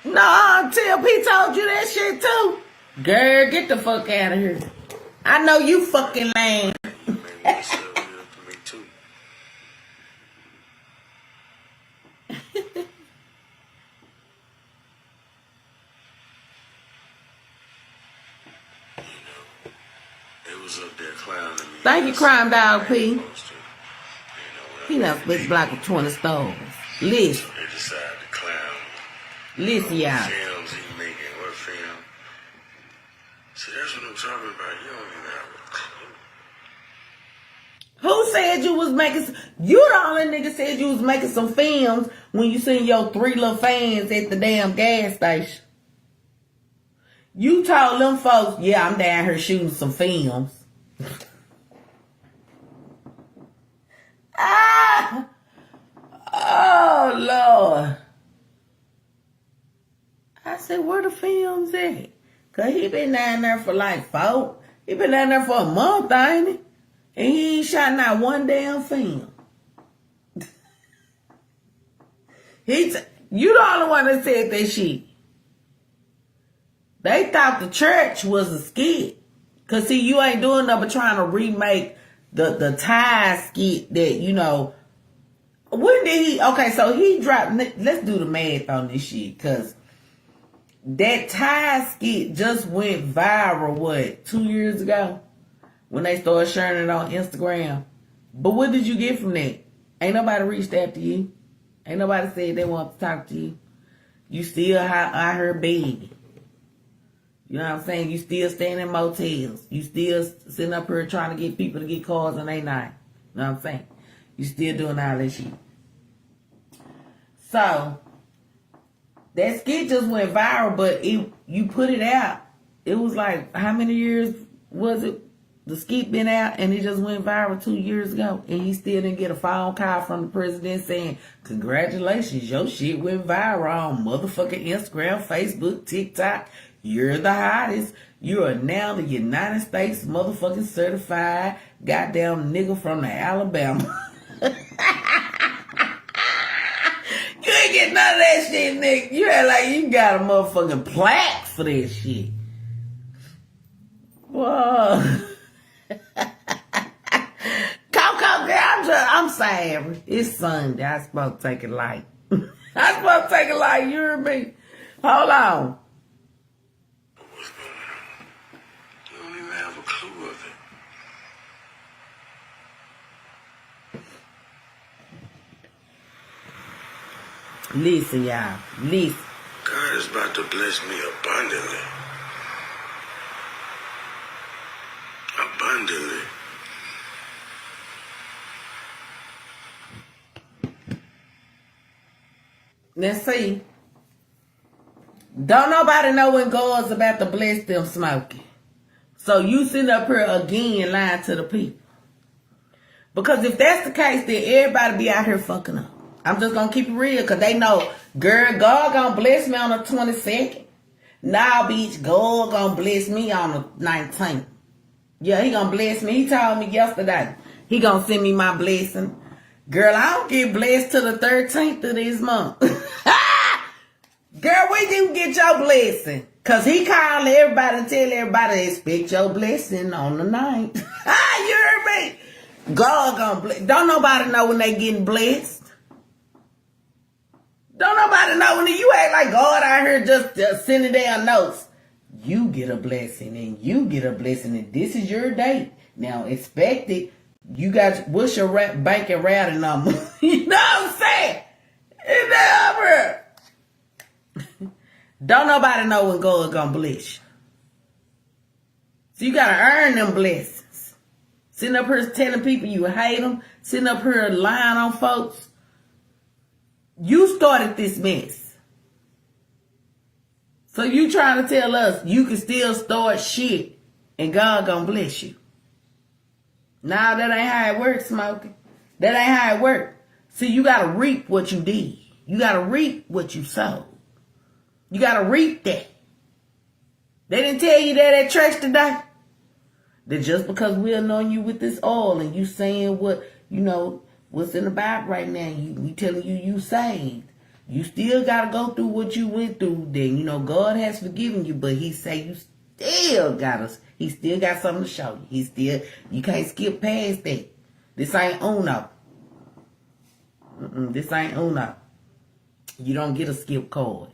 No, TLP told you that shit too. Girl, get the fuck out of here. I know you fucking lame. Me too. They was up there clowning me. Thank you, Crime Dog P. You know, He left this block with 20 stoves. Listen. They decided to clown me. Listen, y'all. Films he making, what film? See, that's what I'm talking about. You don't even have a clue. Who said you was making... You the only nigga said you was making some films when you seen your 3 little fans at the damn gas station. You told them folks, yeah, I'm down here shooting some films. Ah! Oh, Lord. I said, where the films at? Because he been down there for like 4. He been down there for a month, ain't he? And he ain't shot not one damn film. You the only one that said that shit. They thought the church was a skit. Because, see, you ain't doing nothing but trying to remake the Ty skit that, you know. When did he... Okay, so he dropped... Let's do the math on this shit. Because that Ty skit just went viral, what, 2 years ago? When they started sharing it on Instagram. But what did you get from that? Ain't nobody reached out to you. Ain't nobody said they want to talk to you. You still out here begging. You know what I'm saying? You still staying in motels. You still sitting up here trying to get people to get cars and they not. You know what I'm saying? You still doing all that shit. So, that skit just went viral, but you put it out. It was like, how many years was it? The skit been out and it just went viral 2 years ago. And he still didn't get a phone call from the president saying, congratulations, your shit went viral on motherfucking Instagram, Facebook, TikTok. You're the hottest. You are now the United States motherfucking certified goddamn nigga from the Alabama. You ain't get none of that shit, nigga. You act like you got a motherfucking plaque for that shit. Whoa. Coco, girl, I'm sorry. It's Sunday. I supposed to take it light. I supposed to take it light. You hear me? Hold on. What's going on? You don't even have a clue of it. Listen, y'all. Listen. God is about to bless me abundantly. Abundantly. Let's see. Don't nobody know when God's about to bless them smoking. So you sitting up here again lying to the people. Because if that's the case, then everybody be out here fucking up. I'm just going to keep it real because they know, girl, God going to bless me on the 22nd. Nah, bitch, God going to bless me on the 19th. Yeah, he going to bless me. He told me yesterday. He going to send me my blessing. Girl, I don't get blessed till the 13th of this month. Girl, when you get your blessing? Because he called everybody and tell everybody expect your blessing on the 9th. You heard me? God gonna bless. Don't nobody know when they getting blessed. Don't nobody know when you act like God out here just sending down notes. You get a blessing and you get a blessing and this is your date. Now expect it. You got, what's your bank and routing number? You know what I'm saying? It's that Don't nobody know when God gonna bless you. So you gotta earn them blessings. Sitting up here telling people you hate them. Sitting up here lying on folks. You started this mess. So you trying to tell us you can still start shit and God gonna bless you. Nah, that ain't how it works, Smokey. That ain't how it works. See, you gotta reap what you did. You gotta reap what you sowed. You gotta reap that. They didn't tell you that at church today. That just because we anoint you with this oil and you saying what, you know, what's in the Bible right now, we telling you saved. You still gotta go through what you went through. Then, you know, God has forgiven you, but he say you still got us. He still got something to show you. You can't skip past that. This ain't Uno. This ain't Uno. You don't get a skip card.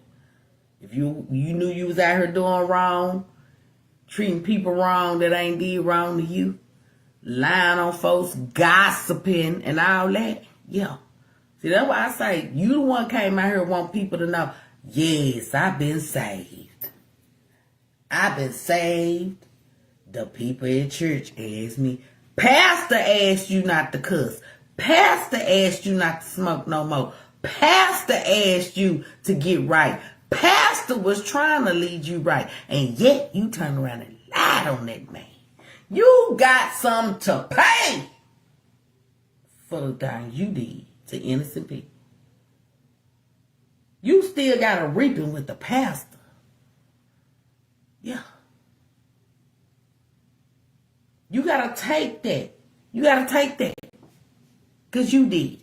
If you knew you was out here doing wrong, treating people wrong that ain't did wrong to you, lying on folks, gossiping and all that, yeah. See, that's why I say, you the one came out here want people to know, yes, I've been saved. I've been saved. The people in church asked me. Pastor asked you not to cuss. Pastor asked you not to smoke no more. Pastor asked you to get right. Pastor was trying to lead you right. And yet you turned around and lied on that man. You got something to pay for the things you did to innocent people. You still got a reaping with the pastor. Yeah. You got to take that. You got to take that. Because you did.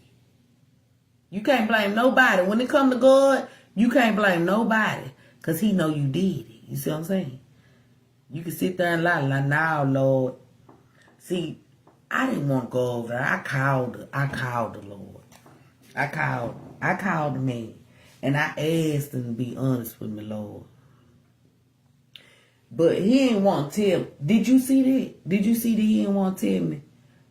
You can't blame nobody. When it comes to God, you can't blame nobody. Because he know you did it. You see what I'm saying? You can sit there and lie like, now, Lord. See, I didn't want to go over there. I called the Lord. I called the man. And I asked him to be honest with me, Lord. But he didn't want to tell me. Did you see that? Did you see that he didn't want to tell me?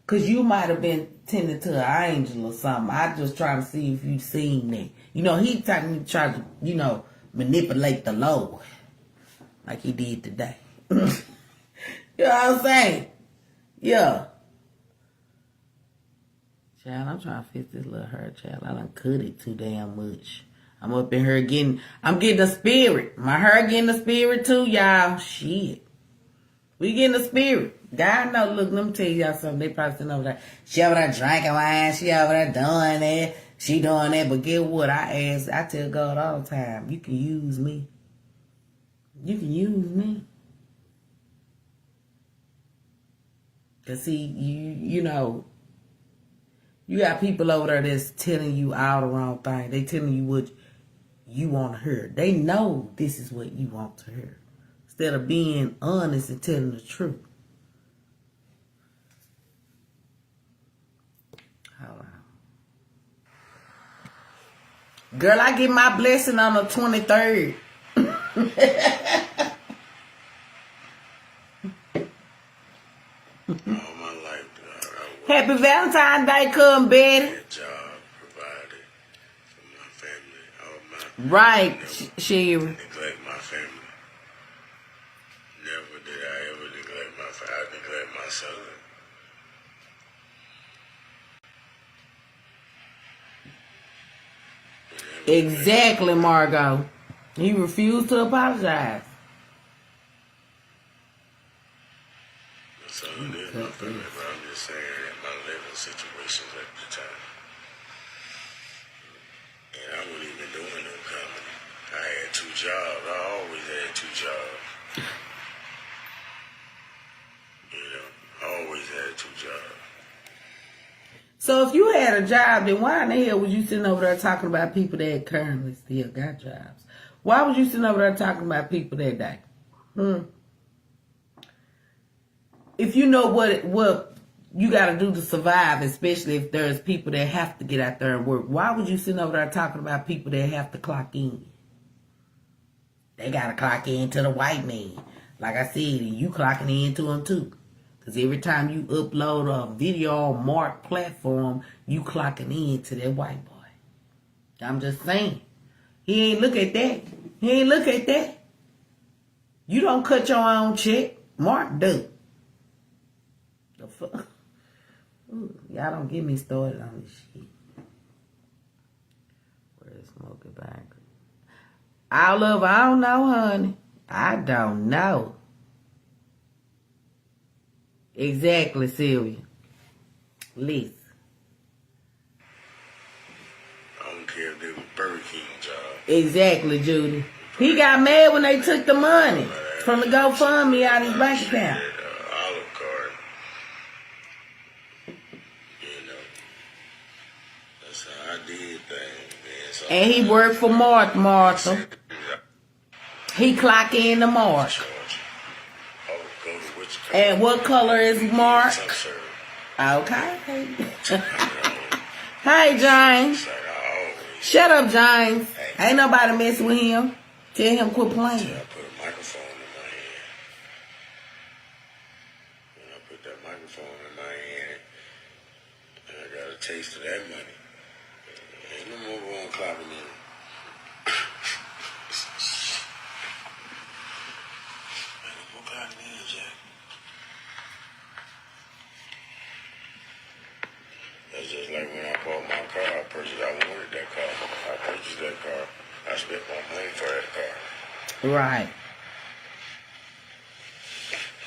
Because you might have been tending to an angel or something. I just trying to see if you seen that. You know, he tried to, you know, manipulate the Lord. Like he did today. You know what I'm saying? Yeah. Child, I'm trying to fix this little hair, child. I done cut it too damn much. I'm up in here I'm getting the spirit. My hair getting the spirit too, y'all. Shit. We getting the spirit. God know, look, let me tell y'all something. They probably sitting over there. She over there drinking wine. She over there doing that. She doing that. But get what? I tell God all the time, you can use me. You can use me. Because see, you know, you got people over there that's telling you all the wrong thing. They telling you what you want to hear. They know this is what you want to hear. Instead of being honest and telling the truth. Hold on. Girl, I get my blessing on the 23rd. All my life, Happy Valentine's Day, come, Betty. a job provided for my family. I Right, Sherry. Neglect my family. Never did I ever neglect my family. I neglect my son. Exactly, Margot. He refused to apologize. My son is my family, but I'm just saying in my living situations at the time. And I wasn't even doing no comedy. I had 2 jobs. I always had 2 jobs. You know, I always had 2 jobs. So if you had a job, then why in the hell was you sitting over there talking about people that currently still got jobs? Why was you sitting over there talking about people that died? If you know what you got to do to survive, especially if there's people that have to get out there and work, why would you sitting over there talking about people that have to clock in? They got to clock in to the white man. Like I said, and you clocking in to them too. Because every time you upload a video on Mark platform, you clocking in to that white boy. I'm just saying. He ain't look at that. He ain't look at that. You don't cut your own check. Mark do. The fuck? Ooh, y'all don't get me started on this shit. Where's Smoky Back? All of I don't know, honey. I don't know. Exactly, Sylvia. Listen. I don't care if they were Burger King job. Exactly, Judy. He got mad when they took the money from the GoFundMe out of his bank account. Olive Garden. You know. That's how I did things, man. So And he worked for Martha. He clock in to Mark. And what color is Mark? Okay. Hey, James. Shut up, James. Ain't nobody messing with him. Tell him quit playing. I put a microphone in my hand. When I put that microphone in my hand, and I got a taste of that money. Ain't no more going clapping in. Ain't no more clapping in, Jack. That's just like when I bought my car. I wanted that car. I purchased that car. I spent my money for that car. Right.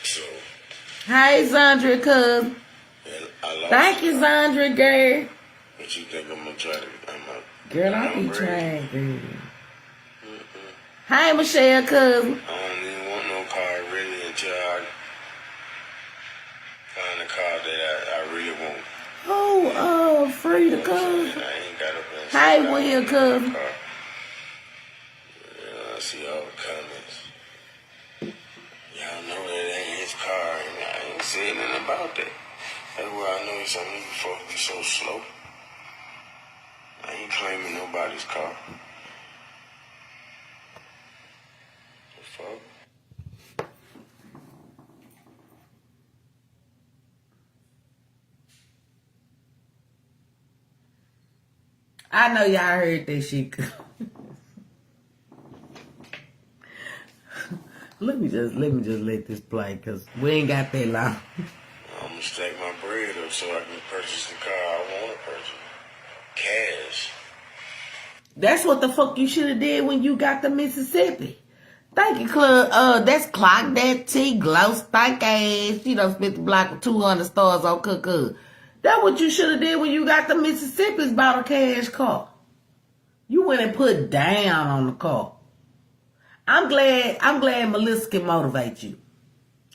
So. Hey, Zandra, cuz. Thank you, Zandra, girl. What you think I'm gonna try to? Girl, I be trying, girl. Hey, Michelle, cuz. I don't even want no car really until I find a car that I really want. Oh, Frida, cuz. I ain't got a Hey, Will, cuz. I see all the comments. Y'all know that ain't his car, and I ain't saying nothing about that. That's why I know some of you folks be so slow. I ain't claiming nobody's car. The fuck? I know y'all heard that shit. Let me just let this play, cause we ain't got that long. I'm gonna stack my bread up so I can purchase the car I want to purchase. Cash. That's what the fuck you should have did when you got to Mississippi. Thank you, Club. That's Clock That T, Glow Stank Ass. You done spent the block with 200 stars on Cook. That's what you should have did when you got to Mississippi's bought a cash car. You went and put down on the car. I'm glad Melissa can motivate you.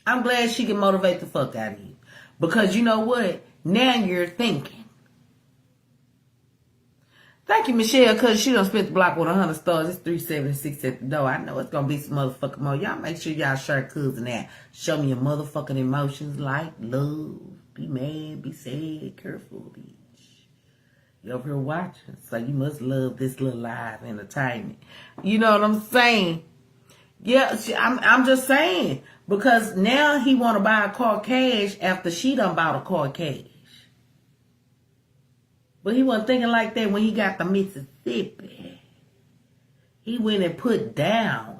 I'm glad she can motivate the fuck out of you. Because you know what? Now you're thinking. Thank you, Michelle, because she done spent the block with 100 stars. It's 376 at the door. I know it's going to be some motherfucking more. Y'all make sure y'all share cousin out. Show me your motherfucking emotions like love. Be mad, be sad, careful, bitch. You over here watching, so you must love this little live entertainment. You know what I'm saying? Yeah, I'm just saying. Because now he want to buy a car cash after she done bought a car cash. But he wasn't thinking like that when he got to Mississippi. He went and put down.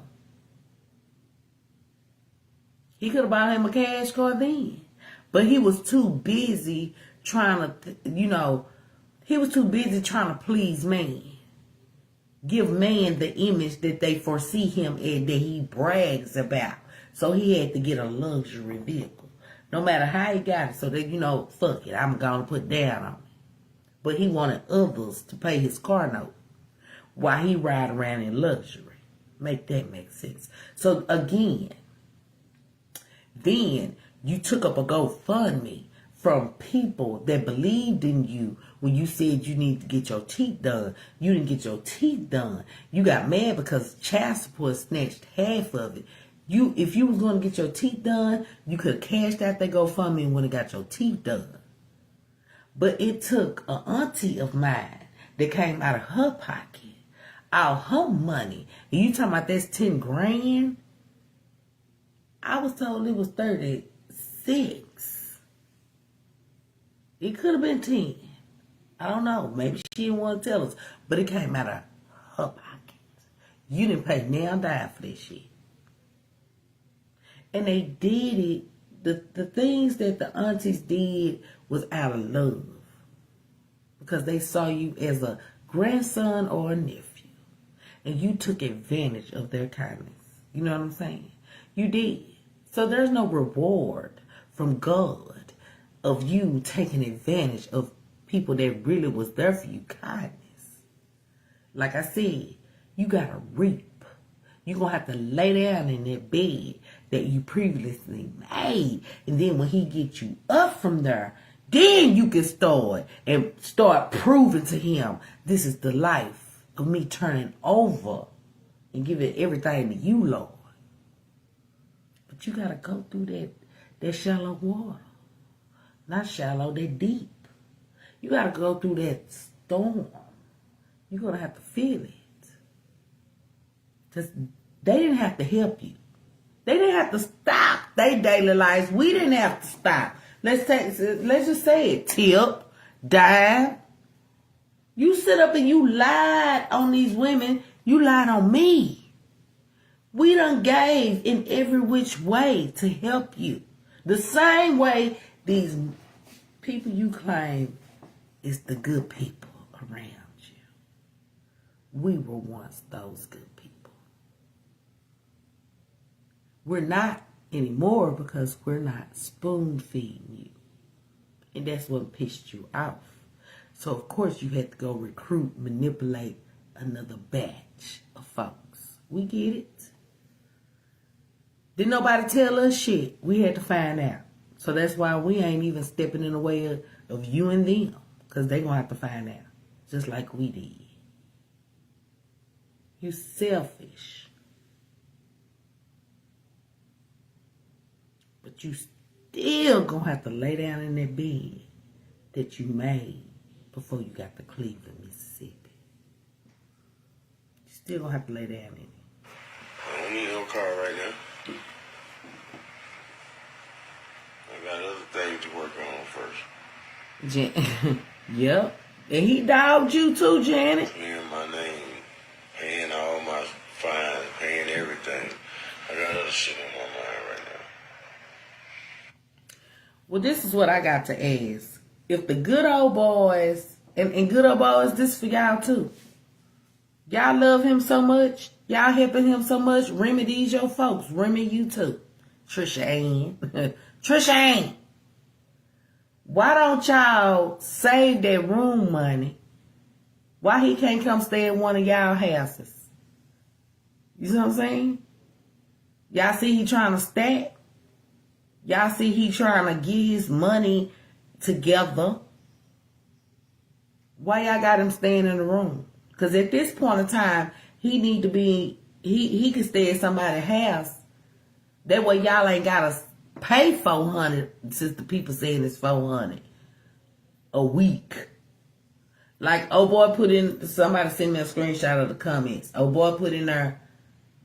He could have bought him a cash car then. But he was too busy trying to, he was too busy trying to please man. Give man the image that they foresee him and that he brags about. So he had to get a luxury vehicle. No matter how he got it. So that, fuck it, I'm going to put down on it. But he wanted others to pay his car note while he ride around in luxury. Make that make sense. So again, then you took up a GoFundMe from people that believed in you when you said you need to get your teeth done. You didn't get your teeth done. You got mad because child support snatched half of it. If you was going to get your teeth done, you could have cashed out that GoFundMe and went and got your teeth done. But it took an auntie of mine that came out of her pocket, out her money. And you talking about that's 10 grand? I was told it was 36. It could have been 10. I don't know. Maybe she didn't want to tell us. But it came out of her pocket. You didn't pay nail dime for this shit. And they did it. The things that the aunties did was out of love. Because they saw you as a grandson or a nephew. And you took advantage of their kindness. You know what I'm saying? You did. So there's no reward from God of you taking advantage of people that really was there for you kindness. Like I said, you gotta reap. You're gonna have to lay down in that bed that you previously made. And then when he gets you up from there, then you can start proving to him, this is the life of me turning over and giving everything to you, Lord. But you gotta go through that shallow water. Not shallow, they're deep. You gotta go through that storm. You're gonna have to feel it. Because they didn't have to help you. They didn't have to stop their daily lives. We didn't have to stop. Let's just say it. Tip, dime. You sit up and you lied on these women. You lied on me. We done gave in every which way to help you. The same way these people you claim is the good people around you. We were once those good people. We're not anymore because we're not spoon feeding you. And that's what pissed you off. So of course you had to go recruit, manipulate another batch of folks. We get it. Didn't nobody tell us shit. We had to find out. So that's why we ain't even stepping in the way of you and them. Because they going to have to find out. Just like we did. You selfish. But you still going to have to lay down in that bed that you made before you got to Cleveland, Mississippi. You still going to have to lay down in it. I don't need no car right now. I got other things to work on first. Yep. And he dogged you too, Janet. Clearing my name, paying all my fines, paying everything. I got other shit on my mind right now. Well, this is what I got to ask. If the good old boys, and good old boys, this is for y'all too. Y'all love him so much. Y'all helping him so much. Remy, these your folks. Remy, you too. Trisha Ann. Trisha Ann. Why don't y'all save that room money? Why he can't come stay in one of y'all houses? You see what I'm saying? Y'all see he trying to stack? Y'all see he trying to get his money together? Why y'all got him staying in the room? Because at this point in time, he need to be, he can stay at somebody's house. That way y'all ain't got to pay $400 since the people saying it's $400 a week. Like, oh boy put in, somebody sent me a screenshot of the comments. Oh boy put in there,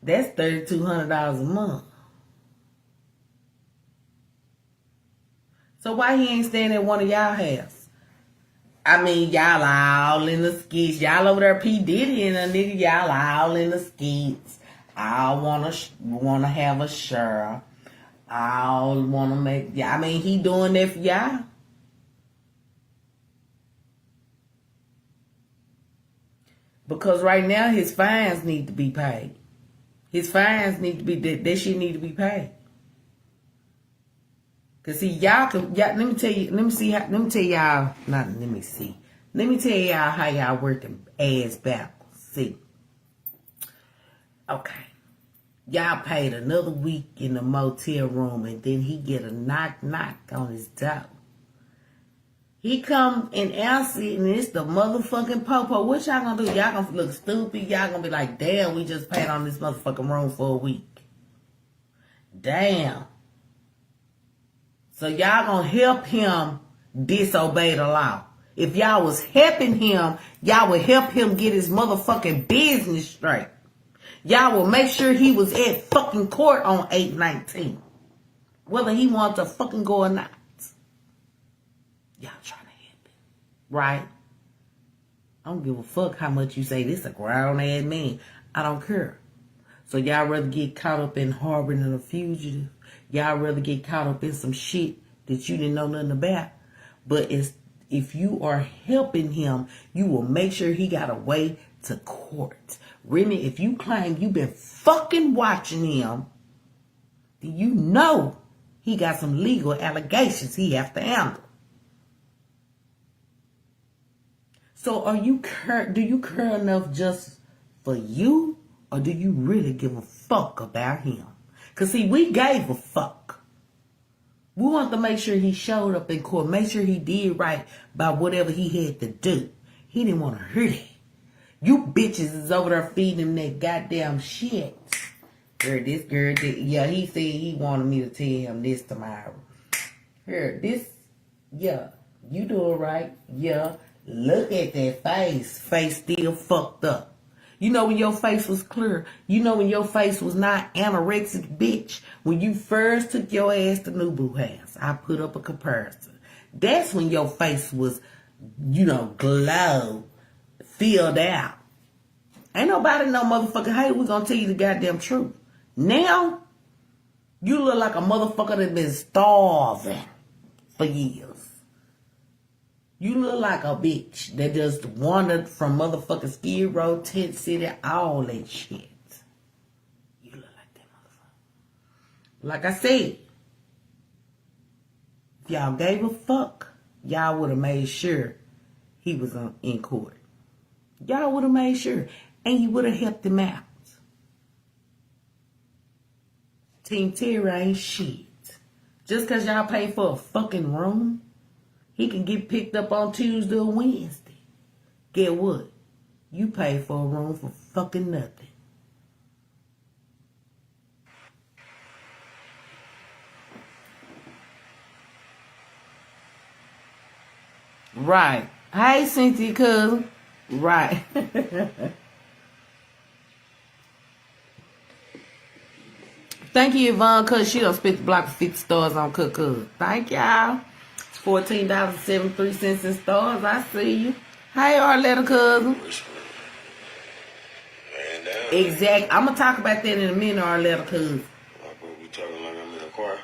that's $3,200 a month. So why he ain't staying at one of y'all house? I mean, y'all all in the skits. Y'all over there, P. Diddy and a nigga, y'all all in the skits. I wanna have a share. I wanna make, yeah. I mean, he doing that for y'all. Because right now his fines need to be paid. His fines need to be, that shit need to be paid. Cause see, y'all, let me tell y'all how y'all working ass backwards. See, okay, y'all paid another week in the motel room, and then he get a knock on his door. He come and answer it, and it's the motherfucking popo. What y'all gonna do? Y'all gonna look stupid. Y'all gonna be like, damn, we just paid on this motherfucking room for a week. Damn. So y'all gonna help him disobey the law. If y'all was helping him, y'all would help him get his motherfucking business straight. Y'all will make sure he was at fucking court on 8/19. Whether he wanted to fucking go or not. Y'all trying to help him. Right? I don't give a fuck how much you say this a grown ass man. I don't care. So y'all rather get caught up in harboring a fugitive. Y'all rather get caught up in some shit that you didn't know nothing about. But if you are helping him, you will make sure he got a way to court. Remy, if you claim you've been fucking watching him, then you know he got some legal allegations he have to handle. So do you care enough just for you, or do you really give a fuck about him? Because see, we gave a fuck. We wanted to make sure he showed up in court, make sure he did right by whatever he had to do. He didn't want to hear that. You bitches is over there feeding him that goddamn shit. Yeah, he said he wanted me to tell him this tomorrow. Yeah, you doing right. Yeah. Look at that face. Face still fucked up. You know when your face was clear. You know when your face was not anorexic, bitch. When you first took your ass to Nubu House. I put up a comparison. That's when your face was, glow, filled out. Ain't nobody no motherfucker, hey, we gonna tell you the goddamn truth. Now, you look like a motherfucker that been starving for years. You look like a bitch that just wandered from motherfucking Skid Row, Tent City, all that shit. You look like that motherfucker. Like I said, if y'all gave a fuck, y'all would have made sure he was in court. Y'all would have made sure. And you would have helped him out. Team Terry ain't shit. Just because y'all pay for a fucking room, he can get picked up on Tuesday or Wednesday. Get what? You pay for a room for fucking nothing. Right. Hey, Cynthia, cousin. Right. Thank you, Yvonne, because she done spit the block for 50 stars on Cook. Thank y'all. It's $14.73 in stars. I see you. Hey, Arletta, cousin. Exactly. I'm going to talk about that in a minute, Arletta, cousin. Like what we talking like I'm in a choir.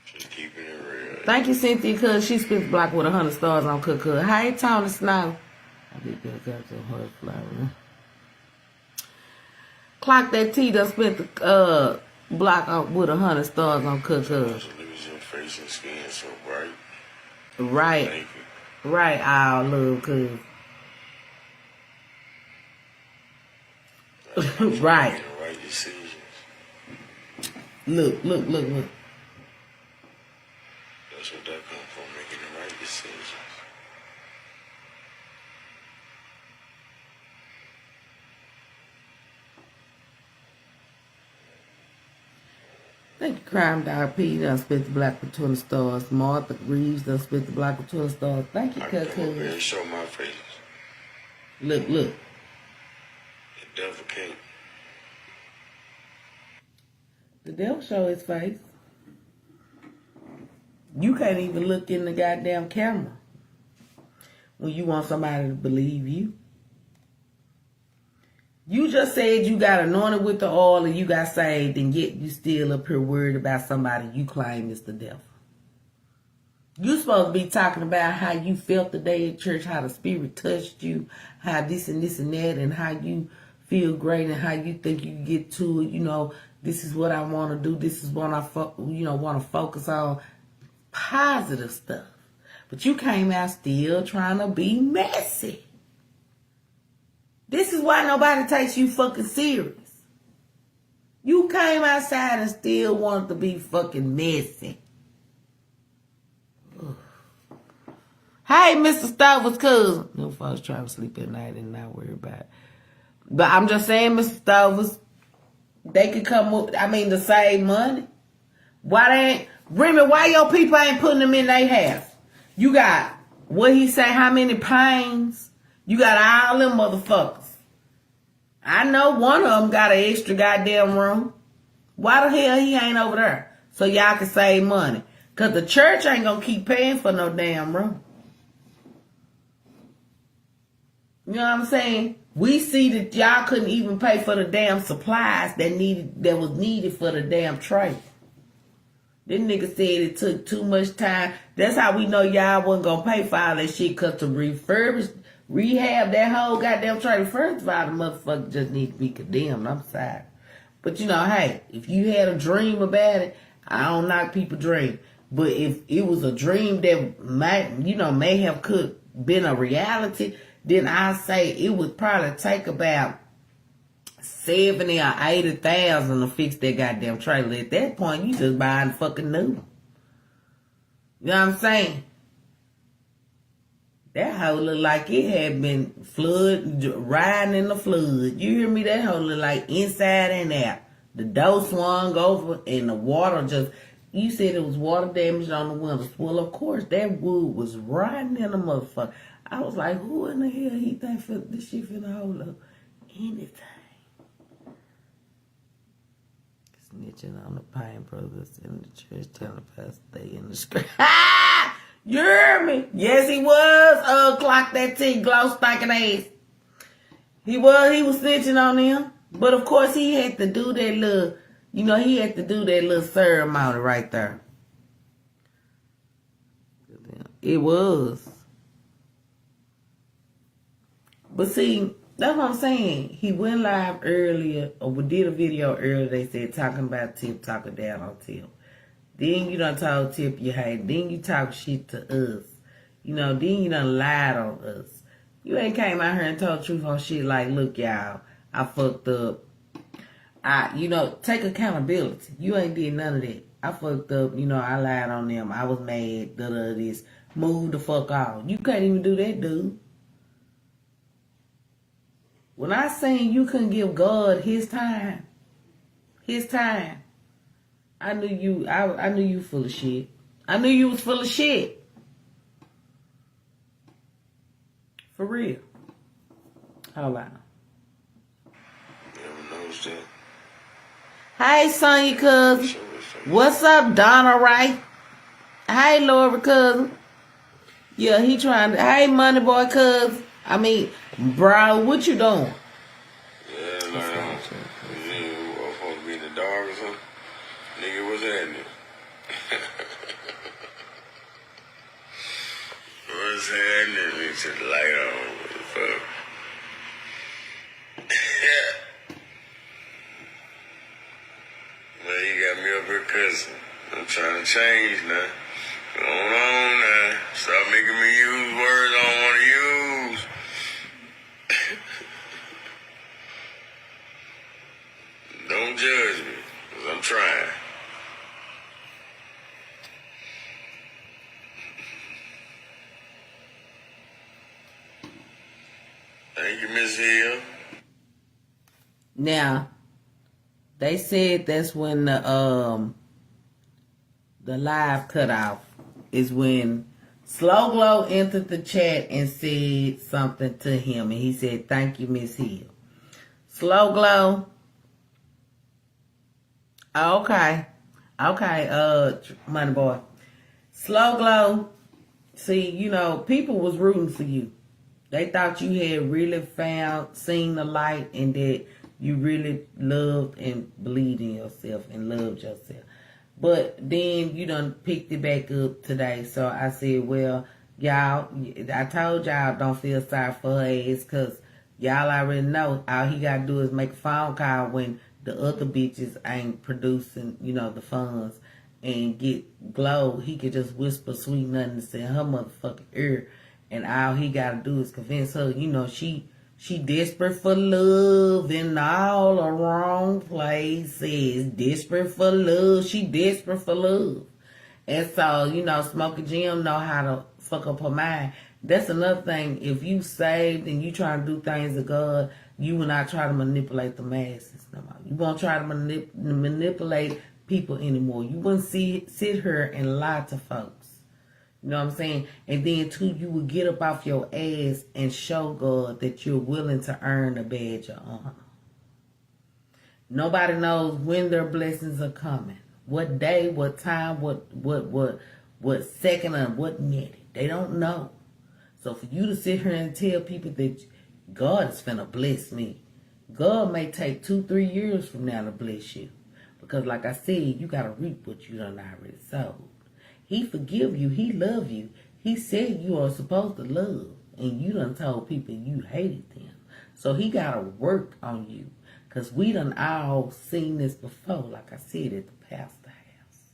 Just keeping it real. Thank you, Cynthia, because she spit the block with 100 stars on Cook. Hey, Tony Snow. I did get up to her flower. Clock that T done spent the block with 100 stars on Cook. Losing face and skin so bright. Right. Thank you. Right, I love cuz. Right. Making the right decisions. Look. That's what that comes from, making the right decisions. Thank you, Crime Dog P. Done spent the block with 20 stars. Martha Reeves done spent the block with 20 stars. Thank you, I can come over here and cuz. show my face. Look. The devil can't. The devil show his face. You can't even look in the goddamn camera when you want somebody to believe you. You just said you got anointed with the oil and you got saved, and yet you still up here worried about somebody you claim is the devil. You supposed to be talking about how you felt the day at church, how the Spirit touched you, how this and this and that, and how you feel great and how you think you can get to it. You know, this is what I want to do. This is what I want to focus on. Positive stuff. But you came out still trying to be messy. This is why nobody takes you fucking serious. You came outside and still wanted to be fucking messy. Ugh. Hey, Mr. Stover's cousin. No folks trying to sleep at night and not worry about it. But I'm just saying, Mr. Stover's, they could come up, to save money. Why they ain't, Remy, why your people ain't putting them in their house? You got, what he say, how many pains? You got all them motherfuckers. I know one of them got an extra goddamn room. Why the hell he ain't over there? So y'all can save money. Because the church ain't going to keep paying for no damn room. You know what I'm saying? We see that y'all couldn't even pay for the damn supplies that was needed for the damn tray. This nigga said it took too much time. That's how we know y'all wasn't going to pay for all that shit, because to rehab that whole goddamn tray, first of all, the motherfucker just need to be condemned. I'm sorry. But hey, if you had a dream about it, I don't knock people's dream. But if it was a dream that may have could been a reality, then I say it would probably take about 70 or 80,000 to fix that goddamn trailer. At that point, you just buying fucking new. You know what I'm saying? That hoe look like it had been riding in the flood. You hear me? That hoe look like inside and out. The door swung over and the water just, you said it was water damage on the windows. Well, of course, that wood was riding in the motherfucker. I was like, who in the hell he think this shit finna hold up anything? Snitching on the Pine Brothers in the church, telling the pastor stay in the screen. You heard me? Yes, he was. Clock that T, glow stinking ass. He was snitching on them. But of course, he had to do that little, ceremony right there. It was. But see, that's what I'm saying. He went live earlier, or we did a video earlier, they said, talking about Tip, talking down on Tip. Then you done told Tip you hate. Then you talk shit to us. Then you done lied on us. You ain't came out here and told the truth on shit like, look, y'all, I fucked up. Take accountability. You ain't did none of that. I fucked up. I lied on them. I was mad. This. Move the fuck off. You can't even do that, dude. When I seen you couldn't give God his time, I knew you. I knew you full of shit. I knew you was full of shit. For real. Hold on. Never noticed that. Hey, Sonya cousin. What's up, Donna Ray? Hey, Laura cousin. Yeah, he trying to. Hey, MoneyBoy cousin. Bro, what you doing? Yeah, like, you supposed to be in the dark or something? Nigga, what's happening? What's happening? It's just light on. What the fuck? Well, you got me up here cussing. I'm trying to change now. Go on now. Stop making me use words I don't want to use. Don't judge me, because I'm trying. Thank you, Miss Hill. Now, they said that's when the live cut off is when Slow Glow entered the chat and said something to him, and he said, "Thank you, Miss Hill." Slow Glow. Okay, MoneyBoy. Slow Glow, see, you know, people was rooting for you. They thought you had really seen the light, and that you really loved and believed in yourself and loved yourself. But then you done picked it back up today. So I said, well, y'all, I told y'all don't feel sorry for her ass, because y'all already know all he got to do is make a phone call when the other bitches ain't producing, you know, the funds, and get Glow. He could just whisper sweet nothings in her motherfucking ear, and all he got to do is convince her, you know, she desperate for love in all the wrong places. Desperate for love. She desperate for love. And so, you know, Smokey Jim know how to fuck up her mind. That's another thing. If you saved and you trying to do things of God, you will not try to manipulate the masses no more. You won't try to manipulate people anymore. You wouldn't sit here and lie to folks. You know what I'm saying? And then, too, you will get up off your ass and show God that you're willing to earn a badge of honor. Nobody knows when their blessings are coming. What day, what time, what second, or what minute. They don't know. So for you to sit here and tell people that God is finna bless me, God may take 2-3 years from now to bless you. Because like I said, you got to reap what you done already sowed. He forgive you. He love you. He said you are supposed to love. And you done told people you hated them. So he got to work on you. Because we done all seen this before. Like I said, at the pastor house.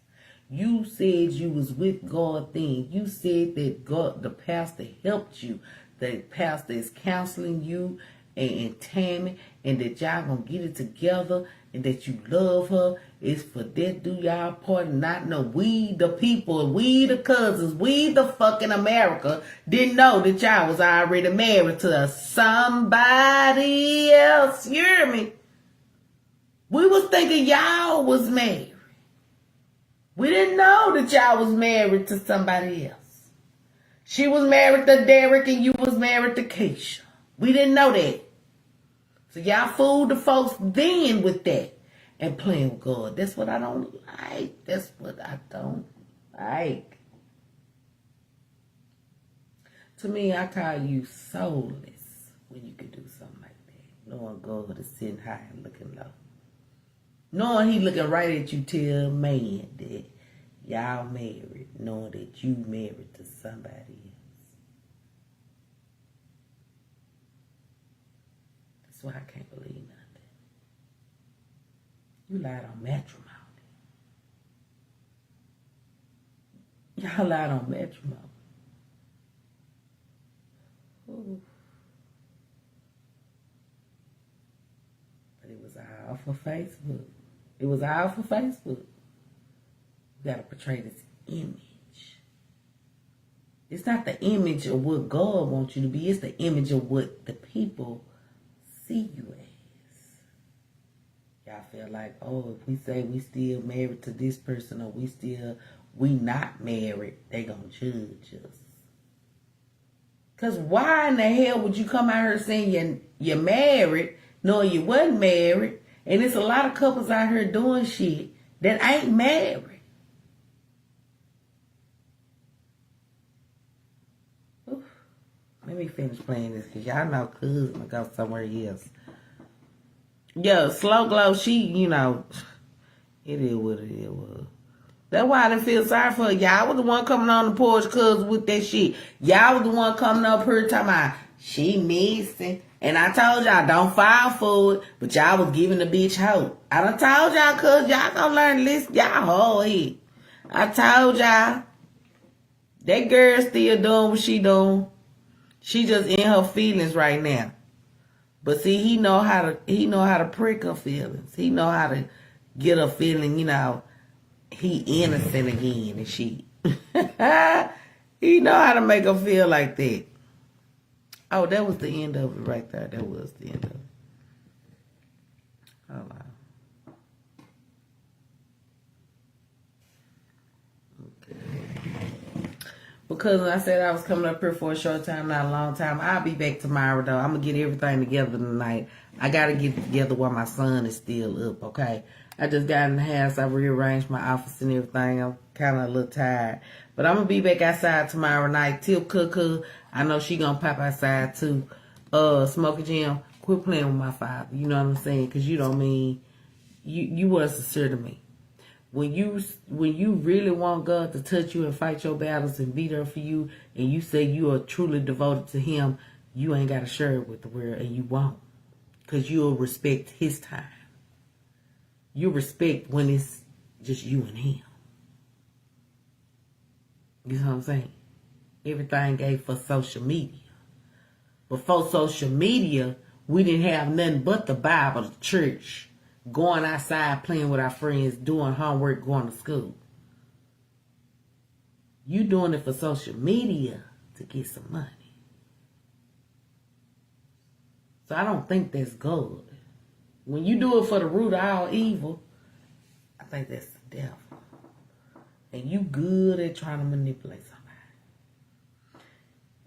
You said you was with God then. You said that God, the pastor helped you. The pastor is counseling you and Tammy. And that y'all gonna get it together. And that you love her. It's for that do y'all part and not know. We the people, we the cousins, we the fucking America didn't know that y'all was already married to somebody else. You hear me? We was thinking y'all was married. We didn't know that y'all was married to somebody else. She was married to Derek and you was married to Keisha. We didn't know that. So y'all fooled the folks then with that. And playing with God. That's what I don't like. That's what I don't like. To me, I call you soulless when you can do something like that. Knowing God is sitting high and looking low. Knowing he looking right at you, tell man that y'all married. Knowing that you married to somebody else. That's why I can't believe nothing. You lied on matrimony. Y'all lied on matrimony. Ooh. But it was all for Facebook. It was all for Facebook. You gotta portray this image. It's not the image of what God wants you to be. It's the image of what the people see you as. Y'all feel like, oh, if we say we still married to this person or we not married, they gonna judge us. Because why in the hell would you come out here saying you're married, knowing you wasn't married, and there's a lot of couples out here doing shit that ain't married. Oof. Let me finish playing this because y'all know cuz I'm gonna go somewhere else. Yeah, Slow Glow, she, you know, it is what it was. That's why I didn't feel sorry for her. Y'all was the one coming on the porch, cuz, with that shit. Y'all was the one coming up here talking about, she missing. And I told y'all, don't fall for it. But y'all was giving the bitch hope. I done told y'all, cuz, y'all gonna learn to listen. Y'all hard head. I told y'all, that girl still doing what she doing. She just in her feelings right now. But see, he know how to prick her feelings. He know how to get her feeling, you know, he innocent again and shit. He know how to make her feel like that. Oh, that was the end of it right there. That was the end of it. Hold on. Because I said I was coming up here for a short time, not a long time. I'll be back tomorrow, though. I'm going to get everything together tonight. I gotta get together while my son is still up, okay? I just got in the house. I rearranged my office and everything. I'm kind of a little tired. But I'm going to be back outside tomorrow night. Tip Cuckoo, I know she going to pop outside too. Smokey Jim, quit playing with my father. You know what I'm saying? Because you don't mean, you were sincere to me. When you really want God to touch you and fight your battles and be there for you, and you say you are truly devoted to him, you ain't got to share it with the world, and you won't. Because you'll respect his time. You respect when it's just you and him. You know what I'm saying? Everything gave for social media. Before social media, we didn't have nothing but the Bible, the church, going outside, playing with our friends, doing homework, going to school. You doing it for social media to get some money. So I don't think that's good. When you do it for the root of all evil, I think that's the devil. And you good at trying to manipulate somebody.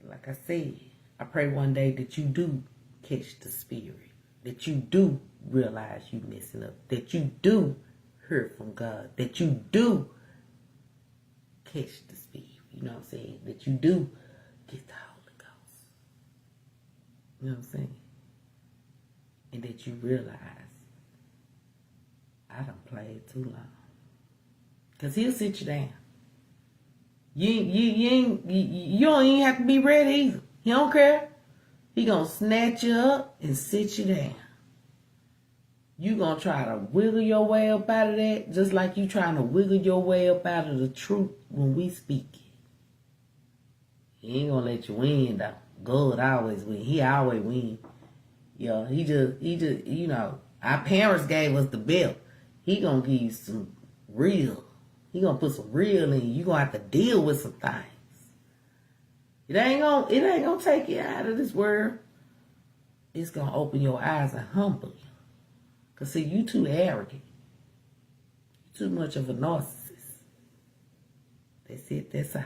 Like I said, I pray one day that you do catch the spirit. That you do realize you messing up. That you do hear from God. That you do catch the spirit. You know what I'm saying? That you do get the Holy Ghost. You know what I'm saying? And that you realize I done played too long. Because he'll sit you down. You don't even have to be ready either. He don't care. He gonna snatch you up and sit you down. You gonna try to wiggle your way up out of that, just like you trying to wiggle your way up out of the truth when we speak it. He ain't gonna let you win though. God always win. He always win. Yeah, he just, you know, our parents gave us the belt. He gonna give you some real. He gonna put some real in you. You gonna have to deal with some things. It ain't gonna take you out of this world. It's gonna open your eyes and humble you. Cause see, you too arrogant. You too much of a narcissist. That's it. That's all.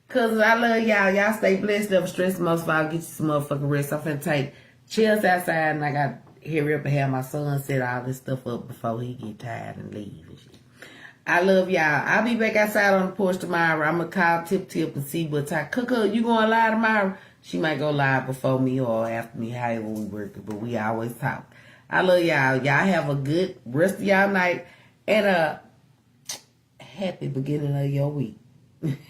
Cause I love y'all. Y'all stay blessed. Never stress. Most of all, get you some motherfucking rest. I'm finna take chills outside, and I got to hurry up and have my son set all this stuff up before he get tired and leave and shit. I love y'all. I'll be back outside on the porch tomorrow. I'm gonna call Tip and see what time. Cuckoo, you going live tomorrow? She might go live before me or after me, however we work it, but we always talk. I love y'all. Y'all have a good rest of y'all night and a happy beginning of your week.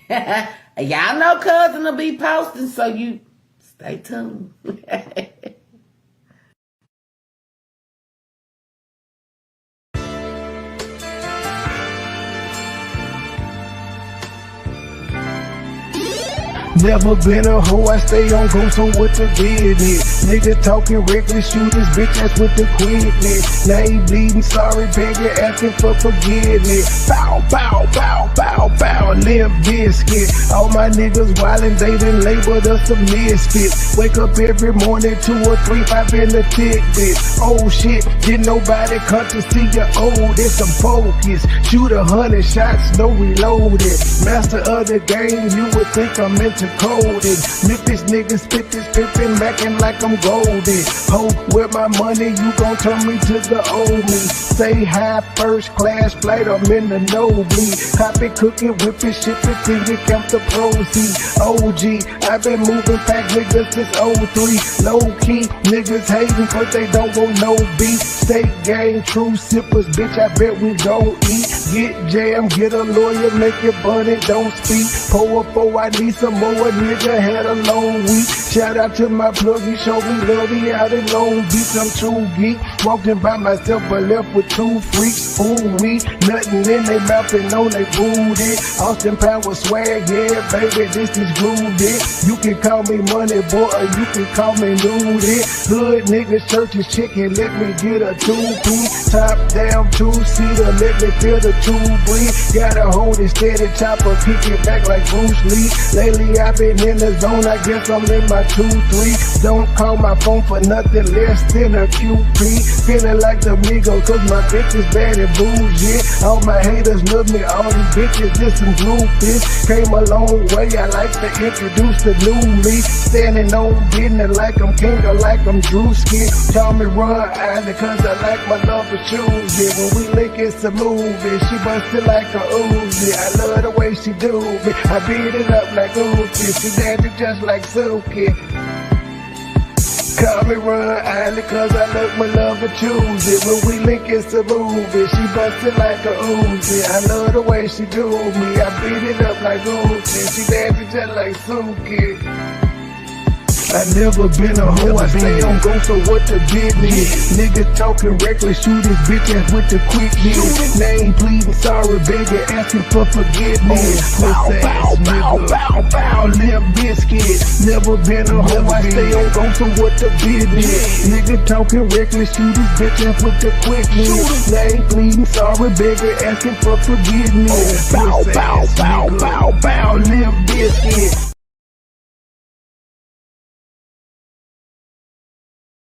Y'all know cousin will be posting, so you stay tuned. Never been a hoe, I stay on go, so what the business? Nigga talking reckless, shoot this bitch ass with the quickness. Now he bleeding, sorry, begging, asking for forgiveness. Bow, bow, bow, bow, bow, limp biscuit. All my niggas wildin', they done labeled us a misfit. Wake up every morning, 2 or 3, 5 in the thick bit. Oh shit, didn't nobody come to see you old, it's some focus. Shoot 100 shots, no reloaded. Master of the game, you would think I'm into coded. Memphis niggas spit this pimpin', mackin' like I'm golden. Ho, with my money, you gon' turn me to the old me. Say hi, first class flight, I'm in the nosebleed. Copy, cooking, whipping, shipping, till you count the proceeds. OG, I've been moving pack niggas since 03. Low key, niggas hating, but they don't want no beef. State gang, true sippers, bitch, I bet we gon' eat. Get jammed, get a lawyer, make it bunny, don't speak. Pour up, I need some more. A nigga had a long week. Shout out to my plug, he showed me love, he out in Long Beach. I'm true geek, walking by myself but left with 2 freaks. Ooh wee, nothing in they mouth and on they booty. Austin Power swag, yeah baby, this is groovy. You can call me money boy or you can call me nudie. Hood niggas, churches, chicken, let me get a 2-piece. Top down, 2-seater, let me feel the 2 breathe. Gotta hold it steady, chopper, kick it back like Bruce Lee. Lately I've been in the zone, I guess I'm in my 2, 3. Don't call my phone for nothing less than a QP. Feeling like the Migos, cause my bitch is bad and bougie. All my haters love me, all these bitches just some groupies. Came a long way, I like to introduce the new me. Standing on business like I'm king or like I'm Drewski. Call me Ron Island cause I like my love for choosy. When we link it's a movie, she busted like a Uzi. I love the way she do me, I beat it up like Uzi. She dancing just like Suki. Call me Ron Island cause I love my love for choosy. When we link it's a movie, she busted like a Uzi. I love the way she do me, I beat it up like Uzi. She dancing just like Suki. I never been a hoe, I stay on go, so what the business? Nigga talking reckless, shoot his bitch ass with the quickness. Name pleading, sorry, begging, asking for forgiveness. Pussy ass nigga, bow, bow, Limp Biscuit. Never been a hoe, I stay on go, so what the business? Nigga talking reckless, shoot his bitch ass with the quickness. Name pleading, sorry, begging, asking for forgiveness. Bow, bow, bow, bow, bow, Limp Biscuit.